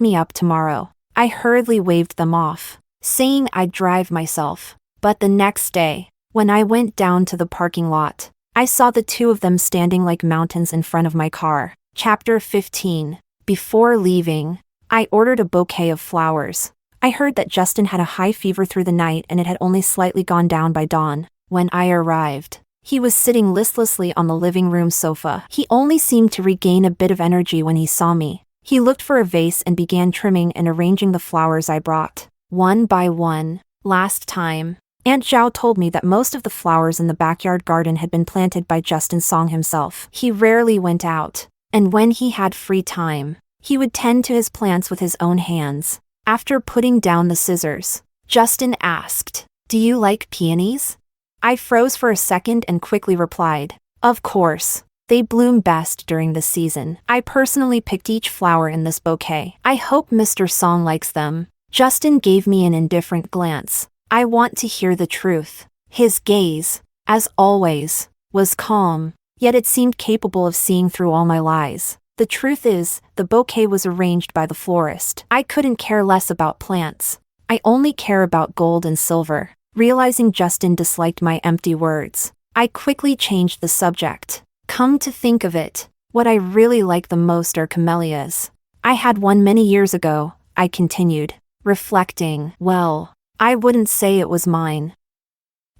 me up tomorrow. I hurriedly waved them off, saying I'd drive myself. But the next day, when I went down to the parking lot, I saw the 2 of them standing like mountains in front of my car. Chapter 15. Before leaving, I ordered a bouquet of flowers. I heard that Justin had a high fever through the night and it had only slightly gone down by dawn. When I arrived, he was sitting listlessly on the living room sofa. He only seemed to regain a bit of energy when he saw me. He looked for a vase and began trimming and arranging the flowers I brought, one by one. Last time, Aunt Zhao told me that most of the flowers in the backyard garden had been planted by Justin Song himself. He rarely went out, and when he had free time, he would tend to his plants with his own hands. After putting down the scissors, Justin asked, "Do you like peonies?" I froze for a second and quickly replied, "Of course. They bloom best during the season. I personally picked each flower in this bouquet. I hope Mr. Song likes them." Justin gave me an indifferent glance. I want to hear the truth. His gaze, as always, was calm, yet it seemed capable of seeing through all my lies. The truth is, the bouquet was arranged by the florist. I couldn't care less about plants. I only care about gold and silver. Realizing Justin disliked my empty words, I quickly changed the subject. Come to think of it, what I really like the most are camellias. I had one many years ago, I continued, reflecting. Well, I wouldn't say it was mine.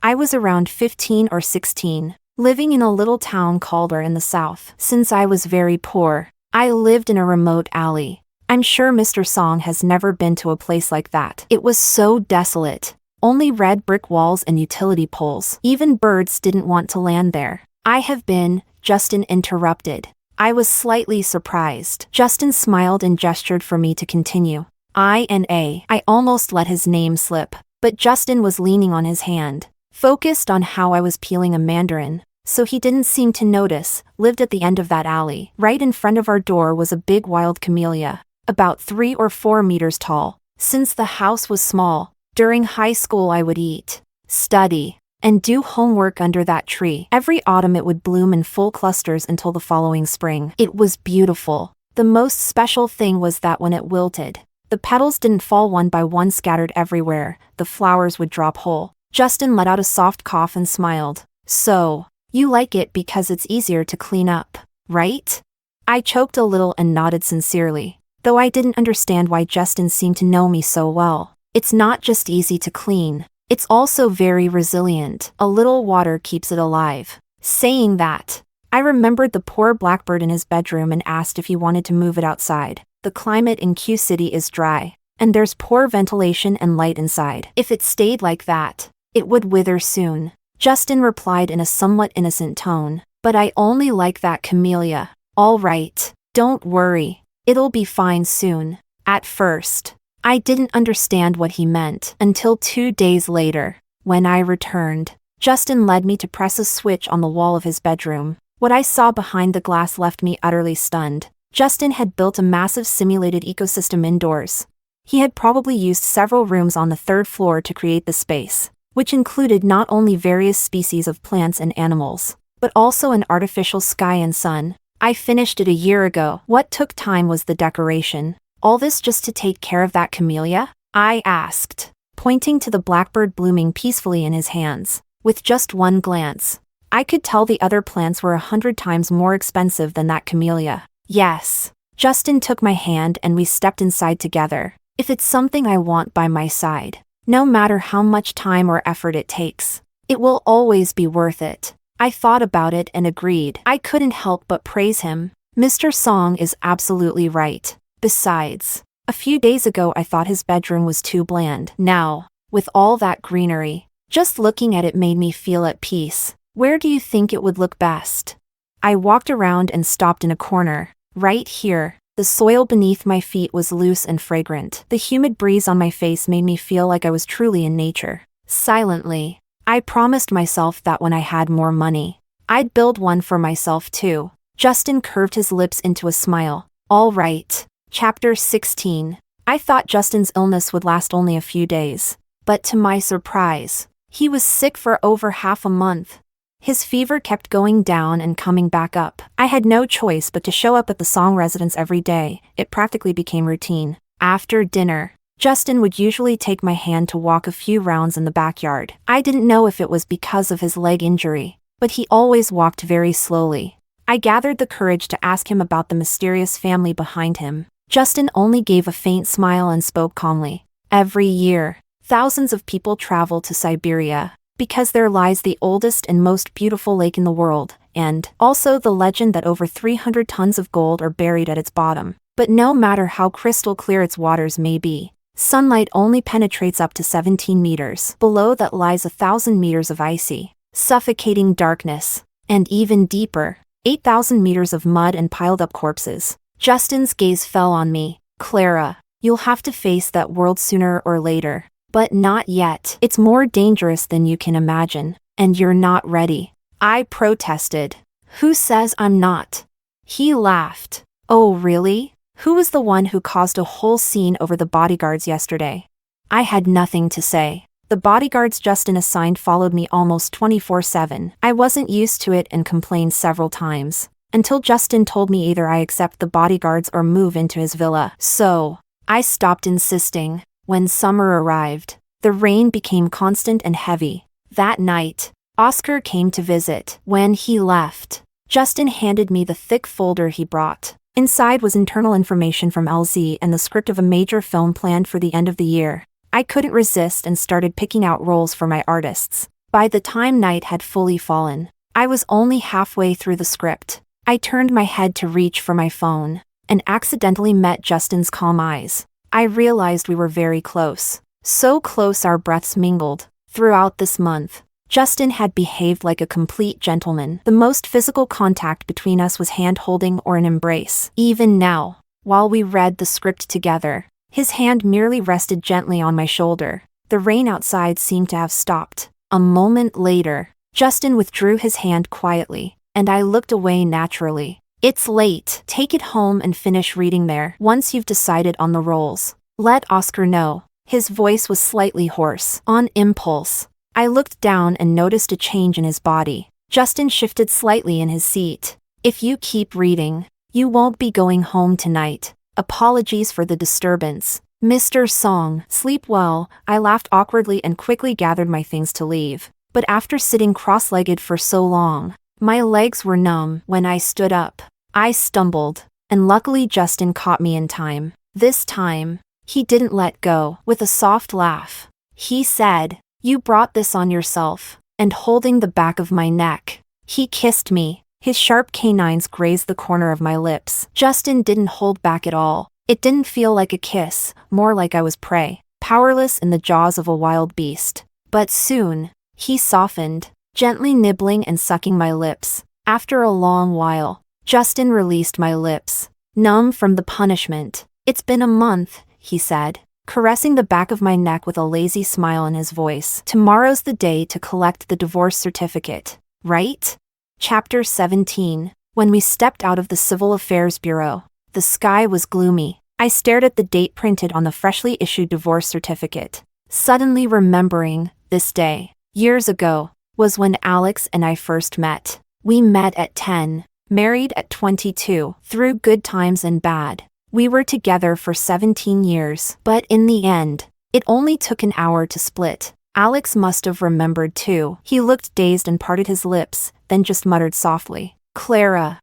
I was around 15 or 16, living in a little town called in the south. Since I was very poor, I lived in a remote alley. I'm sure Mr. Song has never been to a place like that. It was so desolate. Only red brick walls and utility poles. Even birds didn't want to land there. I have been, Justin interrupted. I was slightly surprised. Justin smiled and gestured for me to continue. I almost let his name slip, but Justin was leaning on his hand, focused on how I was peeling a mandarin, so he didn't seem to notice. Lived at the end of that alley. Right in front of our door was a big wild camellia, about 3 or 4 meters tall. Since the house was small, during high school I would eat, study, and do homework under that tree. Every autumn it would bloom in full clusters until the following spring. It was beautiful. The most special thing was that when it wilted, the petals didn't fall one by one scattered everywhere. The flowers would drop whole. Justin let out a soft cough and smiled. So, you like it because it's easier to clean up, right? I choked a little and nodded sincerely, though I didn't understand why Justin seemed to know me so well. It's not just easy to clean. It's also very resilient. A little water keeps it alive. Saying that, I remembered the poor blackbird in his bedroom and asked if he wanted to move it outside. The climate in Q City is dry, and there's poor ventilation and light inside. If it stayed like that, it would wither soon. Justin replied in a somewhat innocent tone, but I only like that camellia. All right, don't worry. It'll be fine soon. At first, I didn't understand what he meant until 2 days later, when I returned. Justin led me to press a switch on the wall of his bedroom. What I saw behind the glass left me utterly stunned. Justin had built a massive simulated ecosystem indoors. He had probably used several rooms on the 3rd floor to create the space, which included not only various species of plants and animals, but also an artificial sky and sun. I finished it a year ago. What took time was the decoration. All this just to take care of that camellia? I asked, pointing to the blackbird blooming peacefully in his hands. With just one glance, I could tell the other plants were 100 times more expensive than that camellia. Yes. Justin took my hand and we stepped inside together. If it's something I want by my side, no matter how much time or effort it takes, it will always be worth it. I thought about it and agreed. I couldn't help but praise him. Mr. Song is absolutely right. Besides, a few days ago I thought his bedroom was too bland. Now, with all that greenery, just looking at it made me feel at peace. Where do you think it would look best? I walked around and stopped in a corner. Right here. The soil beneath my feet was loose and fragrant. The humid breeze on my face made me feel like I was truly in nature. Silently, I promised myself that when I had more money, I'd build one for myself too. Justin curved his lips into a smile. All right. Chapter 16. I thought Justin's illness would last only a few days, but to my surprise, he was sick for over half a month. His fever kept going down and coming back up. I had no choice but to show up at the Song residence every day. It practically became routine. After dinner, Justin would usually take my hand to walk a few rounds in the backyard. I didn't know if it was because of his leg injury, but he always walked very slowly. I gathered the courage to ask him about the mysterious family behind him. Justin only gave a faint smile and spoke calmly. Every year, thousands of people travel to Siberia, because there lies the oldest and most beautiful lake in the world, and also the legend that over 300 tons of gold are buried at its bottom. But no matter how crystal clear its waters may be, sunlight only penetrates up to 17 meters. Below that lies 1,000 meters of icy, suffocating darkness, and even deeper, 8,000 meters of mud and piled-up corpses. Justin's gaze fell on me. Clara, you'll have to face that world sooner or later. But not yet. It's more dangerous than you can imagine, and you're not ready. I protested. Who says I'm not? He laughed. Oh really? Who was the one who caused a whole scene over the bodyguards yesterday? I had nothing to say. The bodyguards Justin assigned followed me almost 24/7. I wasn't used to it and complained several times, until Justin told me either I accept the bodyguards or move into his villa. So, I stopped insisting. When summer arrived, the rain became constant and heavy. That night, Oscar came to visit. When he left, Justin handed me the thick folder he brought. Inside was internal information from LZ and the script of a major film planned for the end of the year. I couldn't resist and started picking out roles for my artists. By the time night had fully fallen, I was only halfway through the script. I turned my head to reach for my phone and accidentally met Justin's calm eyes. I realized we were very close. So close our breaths mingled. Throughout this month, Justin had behaved like a complete gentleman. The most physical contact between us was hand-holding or an embrace. Even now, while we read the script together, his hand merely rested gently on my shoulder. The rain outside seemed to have stopped. A moment later, Justin withdrew his hand quietly, and I looked away naturally. It's late. Take it home and finish reading there. Once you've decided on the roles, let Oscar know. His voice was slightly hoarse. On impulse, I looked down and noticed a change in his body. Justin shifted slightly in his seat. If you keep reading, you won't be going home tonight. Apologies for the disturbance. Mr. Song, sleep well. I laughed awkwardly and quickly gathered my things to leave. But after sitting cross-legged for so long, my legs were numb. When I stood up, I stumbled, and luckily Justin caught me in time. This time, he didn't let go. With a soft laugh, he said, "You brought this on yourself," and holding the back of my neck, he kissed me. His sharp canines grazed the corner of my lips. Justin didn't hold back at all. It didn't feel like a kiss, more like I was prey, powerless in the jaws of a wild beast. But soon, he softened, gently nibbling and sucking my lips. After a long while, Justin released my lips, numb from the punishment. "It's been a month," he said, caressing the back of my neck with a lazy smile in his voice. "Tomorrow's the day to collect the divorce certificate, right?" Chapter 17. When we stepped out of the Civil Affairs Bureau, the sky was gloomy. I stared at the date printed on the freshly issued divorce certificate, suddenly remembering, this day, years ago, was when Alex and I first met. We met at 10, married at 22, through good times and bad. We were together for 17 years, but in the end, it only took an hour to split. Alex must have remembered too. He looked dazed and parted his lips, then just muttered softly, "Clara.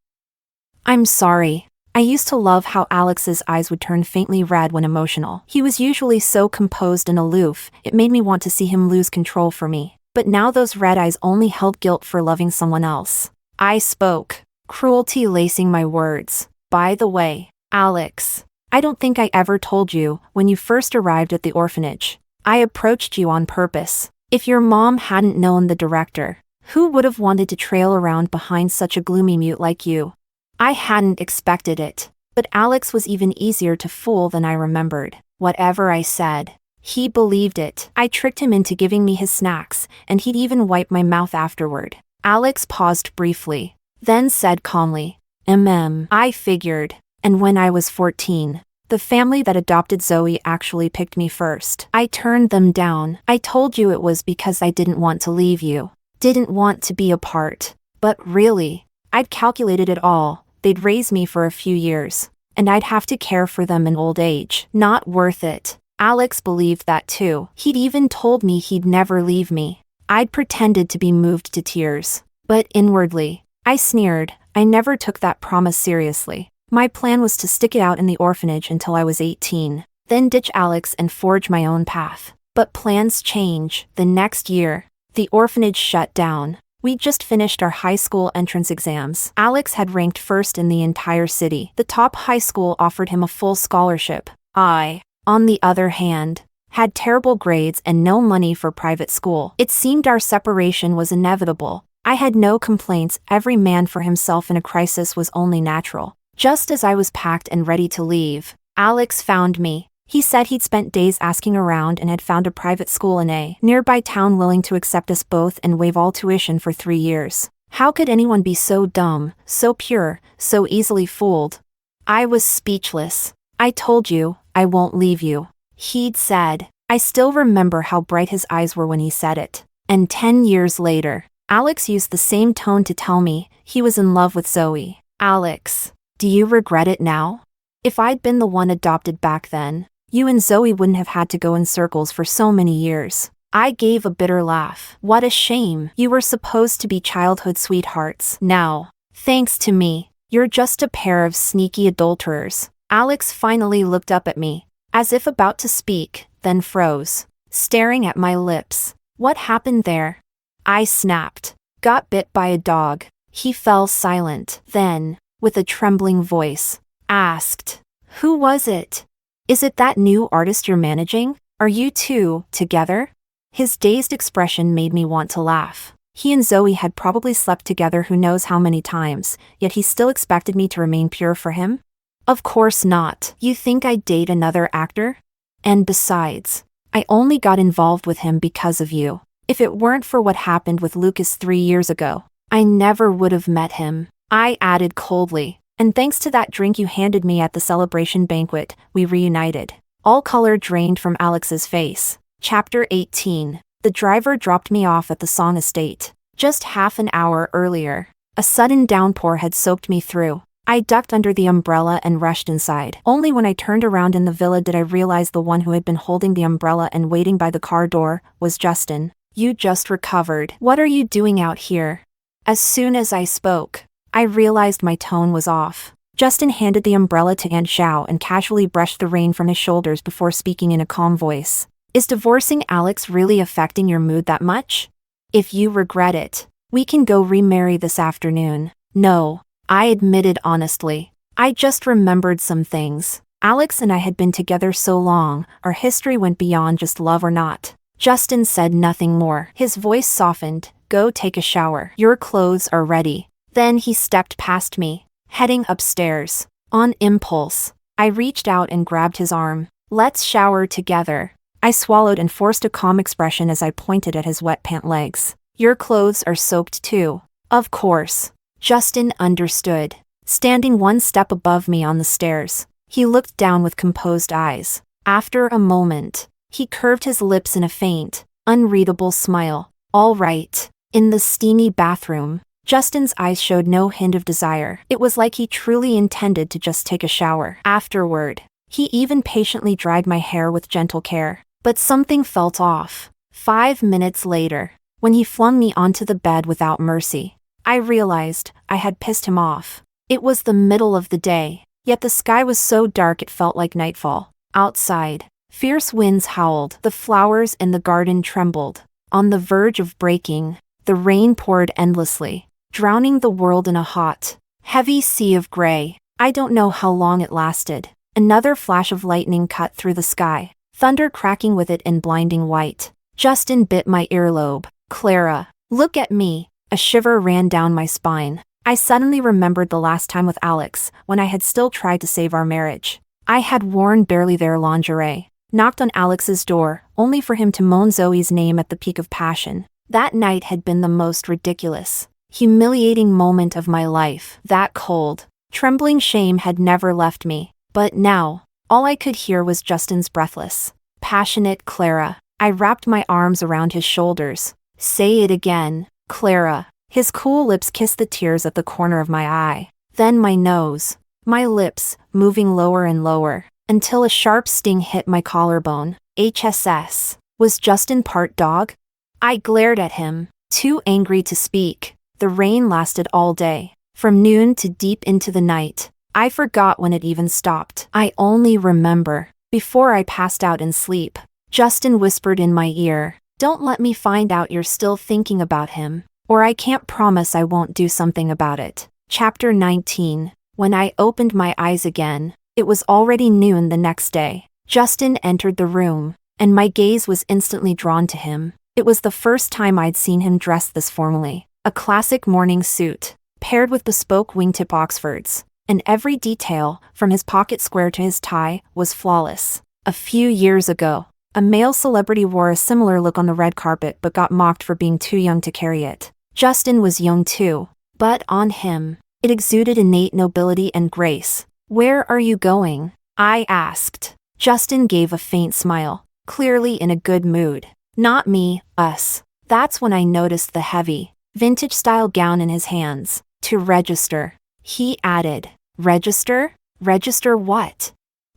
I'm sorry." I used to love how Alex's eyes would turn faintly red when emotional. He was usually so composed and aloof, it made me want to see him lose control for me. But now those red eyes only held guilt for loving someone else. I spoke, cruelty lacing my words. "By the way, Alex, I don't think I ever told you, when you first arrived at the orphanage, I approached you on purpose. If your mom hadn't known the director, who would have wanted to trail around behind such a gloomy mute like you?" I hadn't expected it, but Alex was even easier to fool than I remembered. Whatever I said, he believed it. I tricked him into giving me his snacks, and he'd even wipe my mouth afterward. Alex paused briefly, then said calmly, I figured. And when I was 14, the family that adopted Zoe actually picked me first. I turned them down. I told you it was because I didn't want to leave you. Didn't want to be apart. But really, I'd calculated it all. They'd raise me for a few years, and I'd have to care for them in old age. Not worth it. Alex believed that too. He'd even told me he'd never leave me. I'd pretended to be moved to tears. But inwardly, I sneered. I never took that promise seriously. My plan was to stick it out in the orphanage until I was 18, then ditch Alex and forge my own path. But plans change. The next year, the orphanage shut down. We'd just finished our high school entrance exams. Alex had ranked first in the entire city. The top high school offered him a full scholarship. I, on the other hand, had terrible grades and no money for private school. It seemed our separation was inevitable. I had no complaints. Every man for himself in a crisis was only natural. Just as I was packed and ready to leave, Alex found me. He said he'd spent days asking around and had found a private school in a nearby town willing to accept us both and waive all tuition for 3 years. How could anyone be so dumb, so pure, so easily fooled? I was speechless. I told you, I won't leave you, he'd said. I still remember how bright his eyes were when he said it. And 10 years later, Alex used the same tone to tell me he was in love with Zoe. Alex, do you regret it now? If I'd been the one adopted back then, you and Zoe wouldn't have had to go in circles for so many years. I gave a bitter laugh. What a shame. You were supposed to be childhood sweethearts. Now, thanks to me, you're just a pair of sneaky adulterers. Alex finally looked up at me, as if about to speak, then froze, staring at my lips. What happened there? I snapped. Got bit by a dog. He fell silent. Then, with a trembling voice, asked, "Who was it? Is it that new artist you're managing? Are you two together?" His dazed expression made me want to laugh. He and Zoe had probably slept together who knows how many times, yet he still expected me to remain pure for him? Of course not. You think I'd date another actor? And besides, I only got involved with him because of you. If it weren't for what happened with Lucas 3 years ago, I never would have met him, I added coldly. And thanks to that drink you handed me at the celebration banquet, we reunited. All color drained from Alex's face. Chapter 18. The driver dropped me off at the Song estate. Just half an hour earlier, a sudden downpour had soaked me through. I ducked under the umbrella and rushed inside. Only when I turned around in the villa did I realize the one who had been holding the umbrella and waiting by the car door was Justin. "You just recovered. What are you doing out here?" As soon as I spoke, I realized my tone was off. Justin handed the umbrella to Aunt Xiao and casually brushed the rain from his shoulders before speaking in a calm voice. "Is divorcing Alex really affecting your mood that much? If you regret it, we can go remarry this afternoon." "No," I admitted honestly. "I just remembered some things. Alex and I had been together so long, our history went beyond just love or not." Justin said nothing more. His voice softened. "Go take a shower. Your clothes are ready." Then he stepped past me, heading upstairs. On impulse, I reached out and grabbed his arm. "Let's shower together." I swallowed and forced a calm expression as I pointed at his wet pant legs. "Your clothes are soaked too." "Of course." Justin understood. Standing one step above me on the stairs, he looked down with composed eyes. After a moment, he curved his lips in a faint, unreadable smile. "All right." In the steamy bathroom, Justin's eyes showed no hint of desire. It was like he truly intended to just take a shower. Afterward, he even patiently dried my hair with gentle care. But something felt off. 5 minutes later, when he flung me onto the bed without mercy, I realized I had pissed him off. It was the middle of the day, yet the sky was so dark it felt like nightfall. Outside, fierce winds howled, the flowers in the garden trembled. On the verge of breaking, the rain poured endlessly, drowning the world in a hot, heavy sea of gray. I don't know how long it lasted. Another flash of lightning cut through the sky, thunder cracking with it in blinding white. Justin bit my earlobe. "Clara, look at me." A shiver ran down my spine. I suddenly remembered the last time with Alex, when I had still tried to save our marriage. I had worn barely there lingerie, knocked on Alex's door, only for him to moan Zoe's name at the peak of passion. That night had been the most ridiculous, humiliating moment of my life. That cold, trembling shame had never left me. But now, all I could hear was Justin's breathless, passionate "Clara." I wrapped my arms around his shoulders. "Say it again, Clara." His cool lips kissed the tears at the corner of my eye. Then my nose, my lips, moving lower and lower, until a sharp sting hit my collarbone. HSS. Was Justin part dog? I glared at him, too angry to speak. The rain lasted all day, from noon to deep into the night. I forgot when it even stopped. I only remember, before I passed out in sleep, Justin whispered in my ear, "Don't let me find out you're still thinking about him, or I can't promise I won't do something about it." Chapter 19. When I opened my eyes again, it was already noon the next day. Justin entered the room, and my gaze was instantly drawn to him. It was the first time I'd seen him dressed this formally. A classic morning suit, paired with bespoke wingtip Oxfords, and every detail, from his pocket square to his tie, was flawless. A few years ago, a male celebrity wore a similar look on the red carpet but got mocked for being too young to carry it. Justin was young too, but on him, it exuded innate nobility and grace. "Where are you going?" I asked. Justin gave a faint smile, clearly in a good mood. "Not me, us." That's when I noticed the heavy, vintage-style gown in his hands. "To register," he added. "Register? Register what?"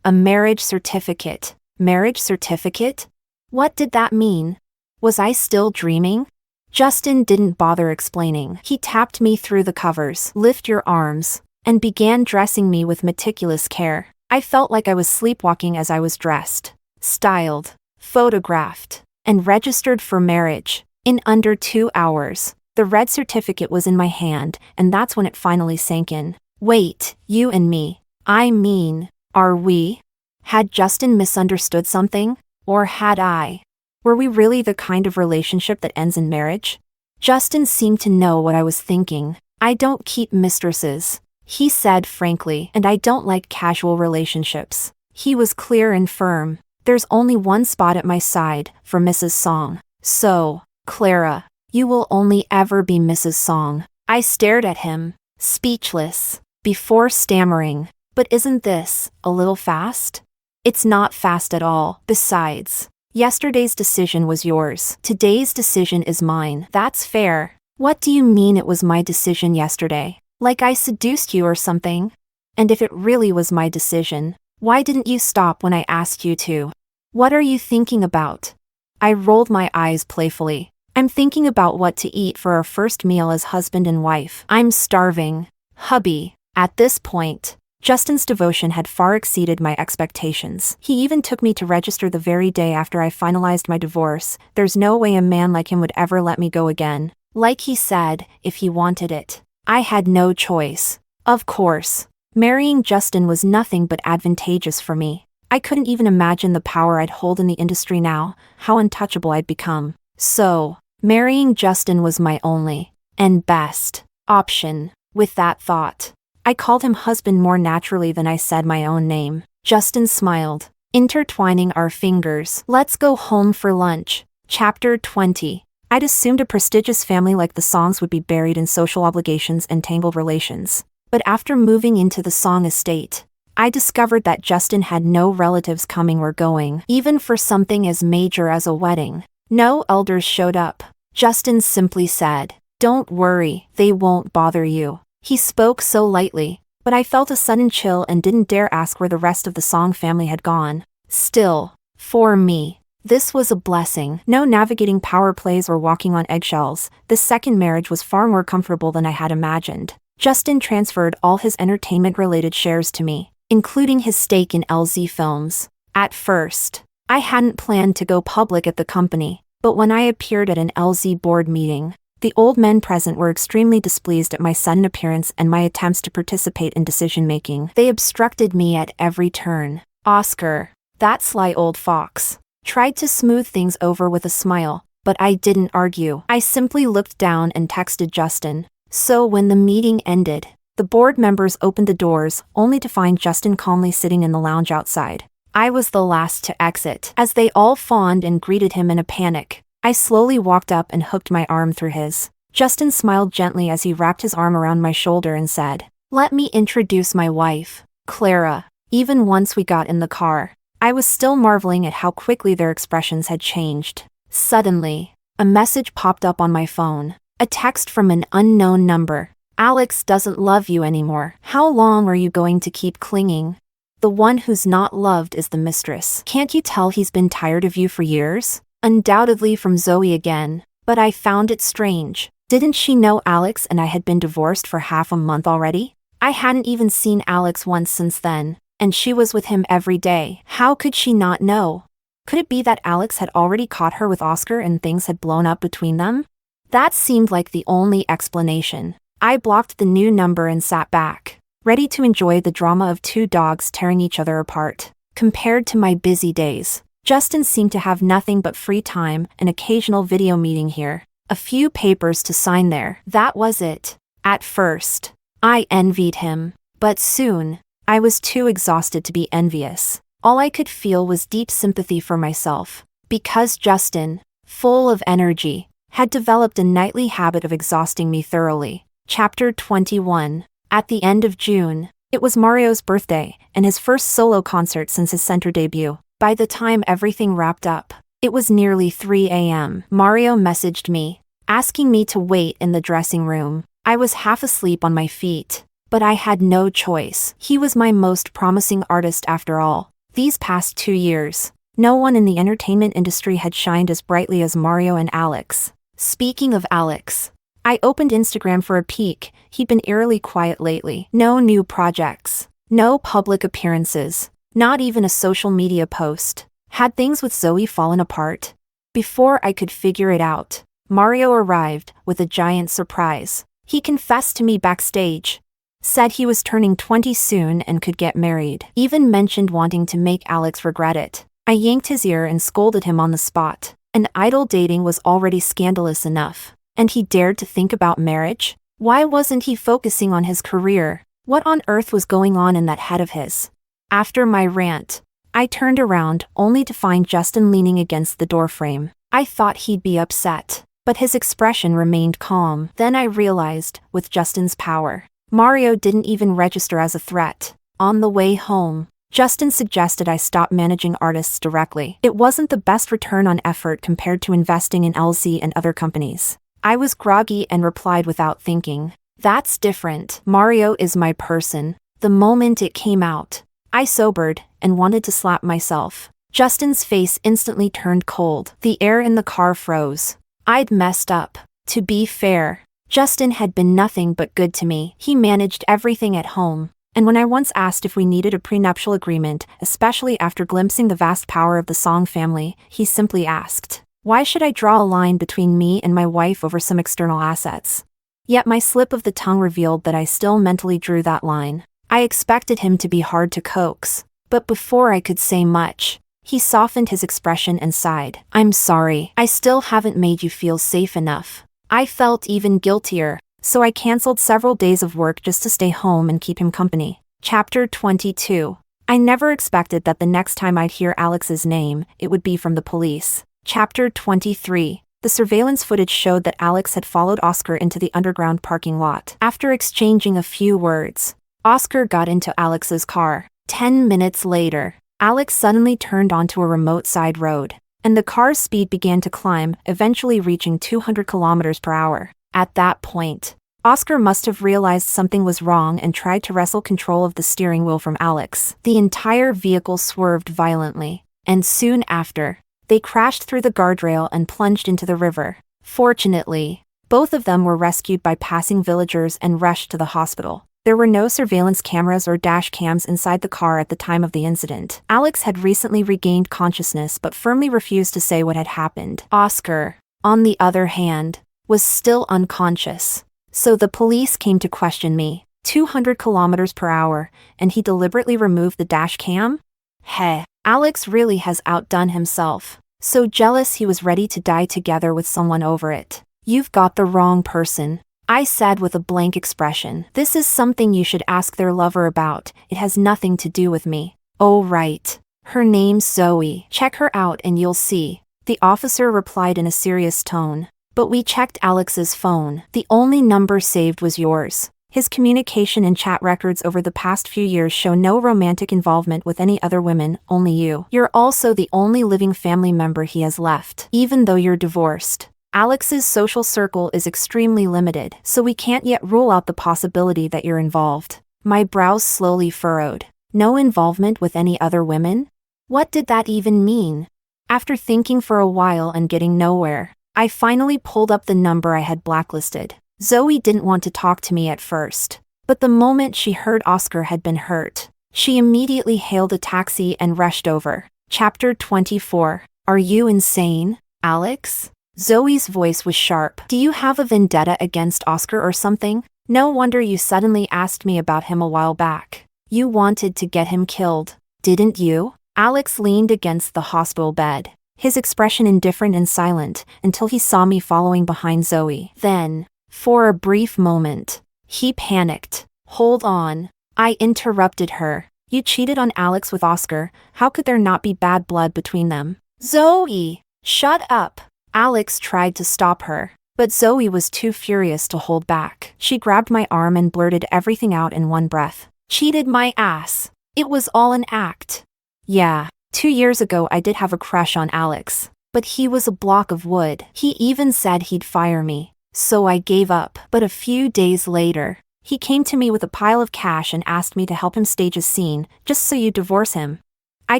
"A marriage certificate." Marriage certificate? What did that mean? Was I still dreaming? Justin didn't bother explaining. He tapped me through the covers. "Lift your arms," and began dressing me with meticulous care. I felt like I was sleepwalking as I was dressed, styled, photographed, and registered for marriage. In under 2 hours, The red certificate was in my hand, and that's when it finally sank in. Wait, you and me. I mean, are we? Had Justin misunderstood something? Or had I? Were we really the kind of relationship that ends in marriage? Justin seemed to know what I was thinking. I don't keep mistresses, he said frankly, and I don't like casual relationships. He was clear and firm. There's only one spot at my side, for Mrs. Song. So, Clara, you will only ever be Mrs. Song. I stared at him, speechless, before stammering. But isn't this a little fast? It's not fast at all. Besides, yesterday's decision was yours. Today's decision is mine. That's fair. What do you mean it was my decision yesterday? Like I seduced you or something? And if it really was my decision, why didn't you stop when I asked you to? What are you thinking about? I rolled my eyes playfully. I'm thinking about what to eat for our first meal as husband and wife. I'm starving. Hubby. At this point, Justin's devotion had far exceeded my expectations. He even took me to register the very day after I finalized my divorce. There's no way a man like him would ever let me go again. Like he said, if he wanted it. I had no choice. Of course, marrying Justin was nothing but advantageous for me. I couldn't even imagine the power I'd hold in the industry now, how untouchable I'd become. So, marrying Justin was my only, and best, option. With that thought, I called him husband more naturally than I said my own name. Justin smiled, intertwining our fingers. Let's go home for lunch. Chapter 20. I'd assumed a prestigious family like the Songs would be buried in social obligations and tangled relations. But after moving into the Song estate, I discovered that Justin had no relatives coming or going, even for something as major as a wedding. No elders showed up. Justin simply said, "Don't worry, they won't bother you." He spoke so lightly, but I felt a sudden chill and didn't dare ask where the rest of the Song family had gone. Still, for me, this was a blessing. No navigating power plays or walking on eggshells. This second marriage was far more comfortable than I had imagined. Justin transferred all his entertainment-related shares to me, including his stake in LZ Films. At first, I hadn't planned to go public at the company, but when I appeared at an LZ board meeting, the old men present were extremely displeased at my sudden appearance and my attempts to participate in decision-making. They obstructed me at every turn. Oscar, that sly old fox, tried to smooth things over with a smile, but I didn't argue. I simply looked down and texted Justin. So when the meeting ended, the board members opened the doors, only to find Justin calmly sitting in the lounge outside. I was the last to exit. As they all fawned and greeted him in a panic, I slowly walked up and hooked my arm through his. Justin smiled gently as he wrapped his arm around my shoulder and said, "Let me introduce my wife, Clara." Even once we got in the car, I was still marveling at how quickly their expressions had changed. Suddenly, a message popped up on my phone. A text from an unknown number. "Alex doesn't love you anymore. How long are you going to keep clinging? The one who's not loved is the mistress. Can't you tell he's been tired of you for years?" Undoubtedly from Zoe again, but I found it strange. Didn't she know Alex and I had been divorced for half a month already? I hadn't even seen Alex once since then, and she was with him every day. How could she not know? Could it be that Alex had already caught her with Oscar and things had blown up between them? That seemed like the only explanation. I blocked the new number and sat back, ready to enjoy the drama of two dogs tearing each other apart. Compared to my busy days, Justin seemed to have nothing but free time, an occasional video meeting here, a few papers to sign there. That was it. At first, I envied him, but soon, I was too exhausted to be envious. All I could feel was deep sympathy for myself, because Justin, full of energy, had developed a nightly habit of exhausting me thoroughly. Chapter 21. At the end of June, it was Mario's birthday, and his first solo concert since his center debut. By the time everything wrapped up, it was nearly 3 a.m. Mario messaged me, asking me to wait in the dressing room. I was half asleep on my feet, but I had no choice. He was my most promising artist after all. These past 2 years, no one in the entertainment industry had shined as brightly as Mario and Alex. Speaking of Alex, I opened Instagram for a peek. He'd been eerily quiet lately. No new projects, no public appearances, not even a social media post. Had things with Zoe fallen apart? Before I could figure it out, Mario arrived, with a giant surprise. He confessed to me backstage. Said he was turning 20 soon and could get married. Even mentioned wanting to make Alex regret it. I yanked his ear and scolded him on the spot. An idle dating was already scandalous enough. And he dared to think about marriage? Why wasn't he focusing on his career? What on earth was going on in that head of his? After my rant, I turned around only to find Justin leaning against the doorframe. I thought he'd be upset, but his expression remained calm. Then I realized, with Justin's power, Mario didn't even register as a threat. On the way home, Justin suggested I stop managing artists directly. It wasn't the best return on effort compared to investing in LZ and other companies. I was groggy and replied without thinking, "That's different. Mario is my person." The moment it came out, I sobered and wanted to slap myself. Justin's face instantly turned cold. The air in the car froze. I'd messed up. To be fair, Justin had been nothing but good to me. He managed everything at home. And when I once asked if we needed a prenuptial agreement, especially after glimpsing the vast power of the Song family, he simply asked, "Why should I draw a line between me and my wife over some external assets?" Yet my slip of the tongue revealed that I still mentally drew that line. I expected him to be hard to coax, but before I could say much, he softened his expression and sighed. "I'm sorry. I still haven't made you feel safe enough." I felt even guiltier, so I canceled several days of work just to stay home and keep him company. Chapter 22. I never expected that the next time I'd hear Alex's name, it would be from the police. Chapter 23. The surveillance footage showed that Alex had followed Oscar into the underground parking lot. After exchanging a few words, Oscar got into Alex's car. 10 minutes later, Alex suddenly turned onto a remote side road, and the car's speed began to climb, eventually reaching 200 kilometers per hour. At that point, Oscar must have realized something was wrong and tried to wrestle control of the steering wheel from Alex. The entire vehicle swerved violently, and soon after, they crashed through the guardrail and plunged into the river. Fortunately, both of them were rescued by passing villagers and rushed to the hospital. There were no surveillance cameras or dash cams inside the car at the time of the incident. Alex had recently regained consciousness but firmly refused to say what had happened. Oscar, on the other hand, was still unconscious. So the police came to question me. 200 kilometers per hour, and he deliberately removed the dash cam? Heh, Alex really has outdone himself. So jealous he was ready to die together with someone over it. "You've got the wrong person," I said with a blank expression. "This is something you should ask their lover about. It has nothing to do with me." "Oh right. Her name's Zoe. Check her out and you'll see," the officer replied in a serious tone. "But we checked Alex's phone. The only number saved was yours. His communication and chat records over the past few years show no romantic involvement with any other women, only you. You're also the only living family member he has left, even though you're divorced. Alex's social circle is extremely limited, so we can't yet rule out the possibility that you're involved." My brows slowly furrowed. No involvement with any other women? What did that even mean? After thinking for a while and getting nowhere, I finally pulled up the number I had blacklisted. Zoe didn't want to talk to me at first, but the moment she heard Oscar had been hurt, she immediately hailed a taxi and rushed over. Chapter 24. Are you insane, Alex? Zoe's voice was sharp. Do you have a vendetta against Oscar or something? No wonder you suddenly asked me about him a while back. You wanted to get him killed, didn't you? Alex leaned against the hospital bed, his expression indifferent and silent, until he saw me following behind Zoe. Then, for a brief moment, he panicked. Hold on. I interrupted her. You cheated on Alex with Oscar. How could there not be bad blood between them? Zoe! Shut up! Alex tried to stop her, but Zoe was too furious to hold back. She grabbed my arm and blurted everything out in one breath. Cheated my ass. It was all an act. Yeah, 2 years ago I did have a crush on Alex, but he was a block of wood. He even said he'd fire me, so I gave up. But a few days later, he came to me with a pile of cash and asked me to help him stage a scene, just so you divorce him. I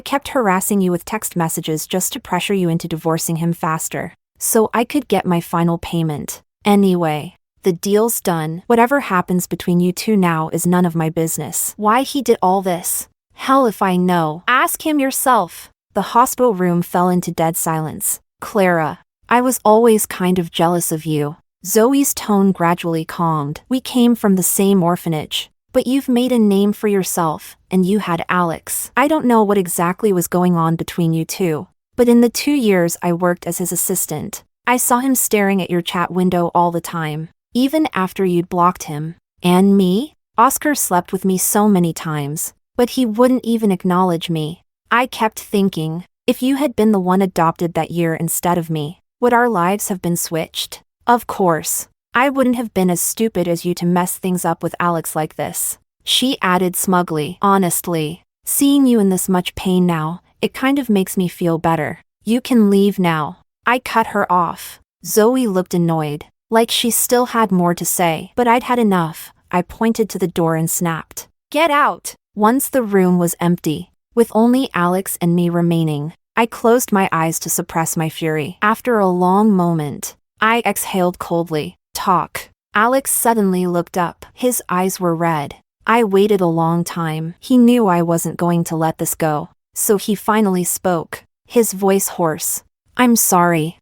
kept harassing you with text messages just to pressure you into divorcing him faster, so I could get my final payment. Anyway, the deal's done. Whatever happens between you two now is none of my business. Why he did all this? Hell if I know. Ask him yourself. The hospital room fell into dead silence. Clara, I was always kind of jealous of you. Zoe's tone gradually calmed. We came from the same orphanage. But you've made a name for yourself, and you had Alex. I don't know what exactly was going on between you two. But in the 2 years I worked as his assistant, I saw him staring at your chat window all the time, even after you'd blocked him. And me? Oscar slept with me so many times, but he wouldn't even acknowledge me. I kept thinking, if you had been the one adopted that year instead of me, would our lives have been switched? Of course. I wouldn't have been as stupid as you to mess things up with Alex like this. She added smugly. Honestly, seeing you in this much pain now, it kind of makes me feel better. You can leave now. I cut her off. Zoe looked annoyed, like she still had more to say. But I'd had enough. I pointed to the door and snapped. Get out! Once the room was empty, with only Alex and me remaining, I closed my eyes to suppress my fury. After a long moment, I exhaled coldly. Talk. Alex suddenly looked up. His eyes were red. I waited a long time. He knew I wasn't going to let this go. So he finally spoke, his voice hoarse. I'm sorry.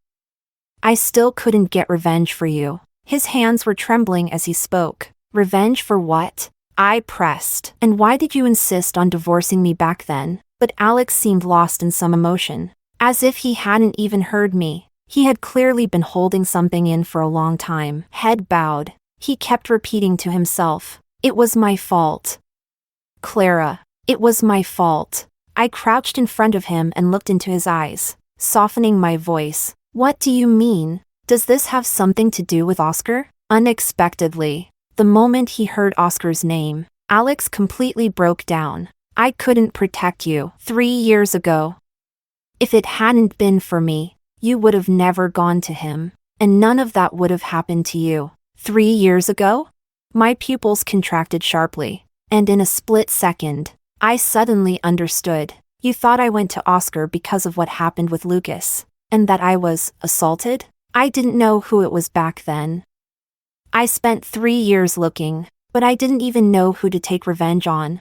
I still couldn't get revenge for you. His hands were trembling as he spoke. Revenge for what? I pressed. And why did you insist on divorcing me back then? But Alex seemed lost in some emotion, as if he hadn't even heard me. He had clearly been holding something in for a long time. Head bowed. He kept repeating to himself, it was my fault. Clara, it was my fault. I crouched in front of him and looked into his eyes, softening my voice. What do you mean? Does this have something to do with Oscar? Unexpectedly, the moment he heard Oscar's name, Alex completely broke down. I couldn't protect you 3 years ago. If it hadn't been for me, you would have never gone to him, and none of that would have happened to you. 3 years ago? My pupils contracted sharply, and in a split second, I suddenly understood. You thought I went to Oscar because of what happened with Lucas, and that I was assaulted? I didn't know who it was back then. I spent 3 years looking, but I didn't even know who to take revenge on.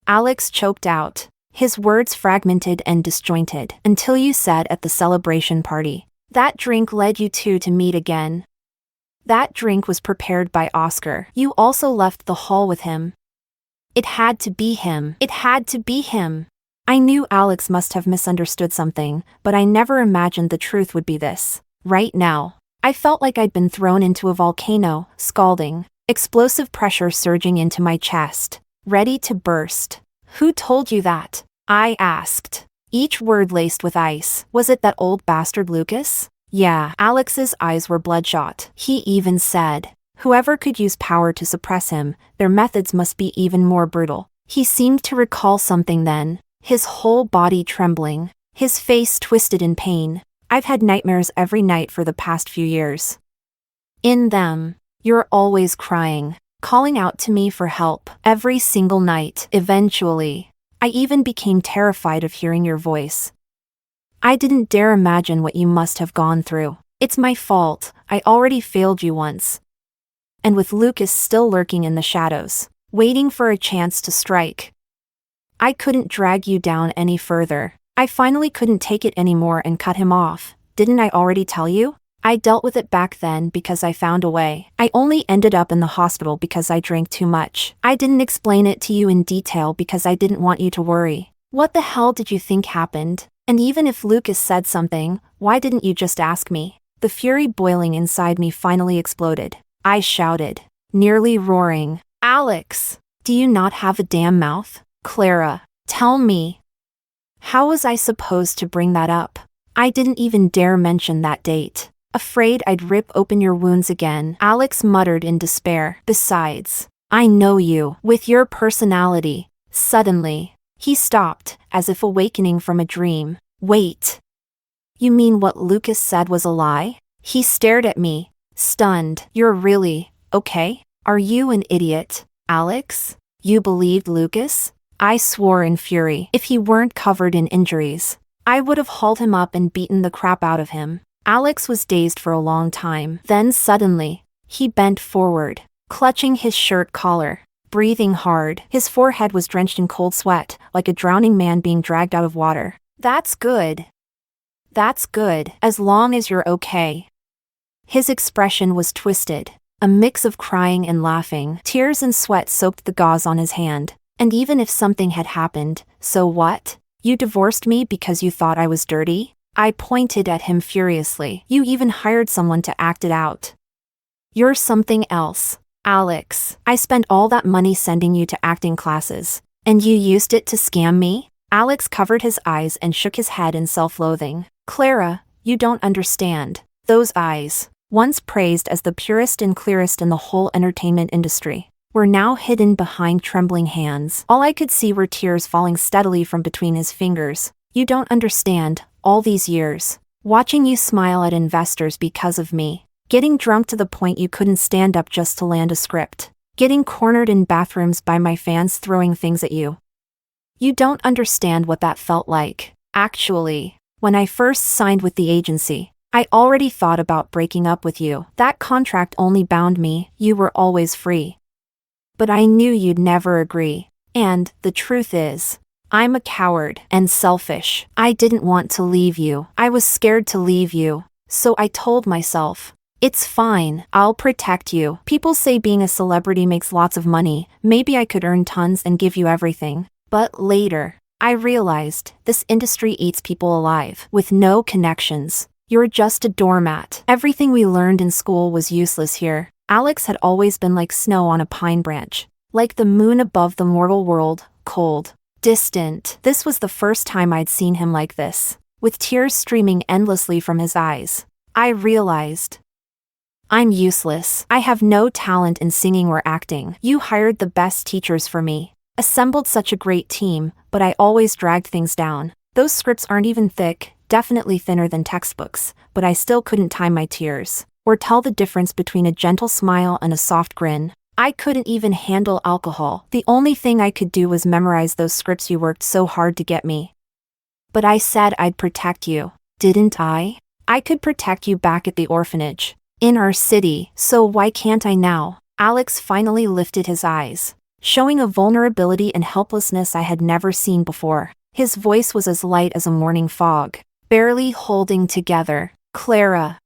Alex choked out, his words fragmented and disjointed. Until you said at the celebration party, that drink led you two to meet again. That drink was prepared by Oscar. You also left the hall with him. It had to be him. It had to be him. I knew Alex must have misunderstood something, but I never imagined the truth would be this. Right now, I felt like I'd been thrown into a volcano, scalding, explosive pressure surging into my chest, ready to burst. Who told you that? I asked, each word laced with ice. Was it that old bastard Lucas? Yeah. Alex's eyes were bloodshot. He even said, whoever could use power to suppress him, their methods must be even more brutal. He seemed to recall something then, his whole body trembling, his face twisted in pain. I've had nightmares every night for the past few years. In them, you're always crying, calling out to me for help, every single night. Eventually, I even became terrified of hearing your voice. I didn't dare imagine what you must have gone through. It's my fault. I already failed you once. And with Lucas still lurking in the shadows, waiting for a chance to strike, I couldn't drag you down any further. I finally couldn't take it anymore and cut him off. Didn't I already tell you? I dealt with it back then because I found a way. I only ended up in the hospital because I drank too much. I didn't explain it to you in detail because I didn't want you to worry. What the hell did you think happened? And even if Lucas said something, why didn't you just ask me? The fury boiling inside me finally exploded. I shouted, nearly roaring, Alex, do you not have a damn mouth? Clara, tell me. How was I supposed to bring that up? I didn't even dare mention that date. Afraid I'd rip open your wounds again, Alex muttered in despair. Besides, I know you. With your personality. Suddenly, he stopped, as if awakening from a dream. Wait. You mean what Lucas said was a lie? He stared at me, stunned. You're really, okay? Are you an idiot, Alex? You believed Lucas? I swore in fury. If he weren't covered in injuries, I would have hauled him up and beaten the crap out of him. Alex was dazed for a long time. Then suddenly, he bent forward, clutching his shirt collar, breathing hard. His forehead was drenched in cold sweat, like a drowning man being dragged out of water. That's good. That's good, as long as you're okay. His expression was twisted, a mix of crying and laughing. Tears and sweat soaked the gauze on his hand. And even if something had happened, so what? You divorced me because you thought I was dirty? I pointed at him furiously. You even hired someone to act it out. You're something else, Alex. I spent all that money sending you to acting classes, and you used it to scam me? Alex covered his eyes and shook his head in self-loathing. Clara, you don't understand. Those eyes, once praised as the purest and clearest in the whole entertainment industry, were now hidden behind trembling hands. All I could see were tears falling steadily from between his fingers. You don't understand, all these years, watching you smile at investors because of me, getting drunk to the point you couldn't stand up just to land a script, getting cornered in bathrooms by my fans throwing things at you. You don't understand what that felt like. Actually, when I first signed with the agency, I already thought about breaking up with you. That contract only bound me, you were always free. But I knew you'd never agree. And, the truth is, I'm a coward and selfish. I didn't want to leave you. I was scared to leave you. So I told myself, it's fine, I'll protect you. People say being a celebrity makes lots of money. Maybe I could earn tons and give you everything. But later, I realized this industry eats people alive, with no connections. You're just a doormat. Everything we learned in school was useless here. Alex had always been like snow on a pine branch, like the moon above the mortal world, cold, distant. This was the first time I'd seen him like this, with tears streaming endlessly from his eyes. I realized, I'm useless. I have no talent in singing or acting. You hired the best teachers for me, assembled such a great team, but I always dragged things down. Those scripts aren't even thick, definitely thinner than textbooks, but I still couldn't time my tears, or tell the difference between a gentle smile and a soft grin. I couldn't even handle alcohol. The only thing I could do was memorize those scripts you worked so hard to get me. But I said I'd protect you, didn't I? I could protect you back at the orphanage, in our city, so why can't I now? Alex finally lifted his eyes, showing a vulnerability and helplessness I had never seen before. His voice was as light as a morning fog, barely holding together. Clara.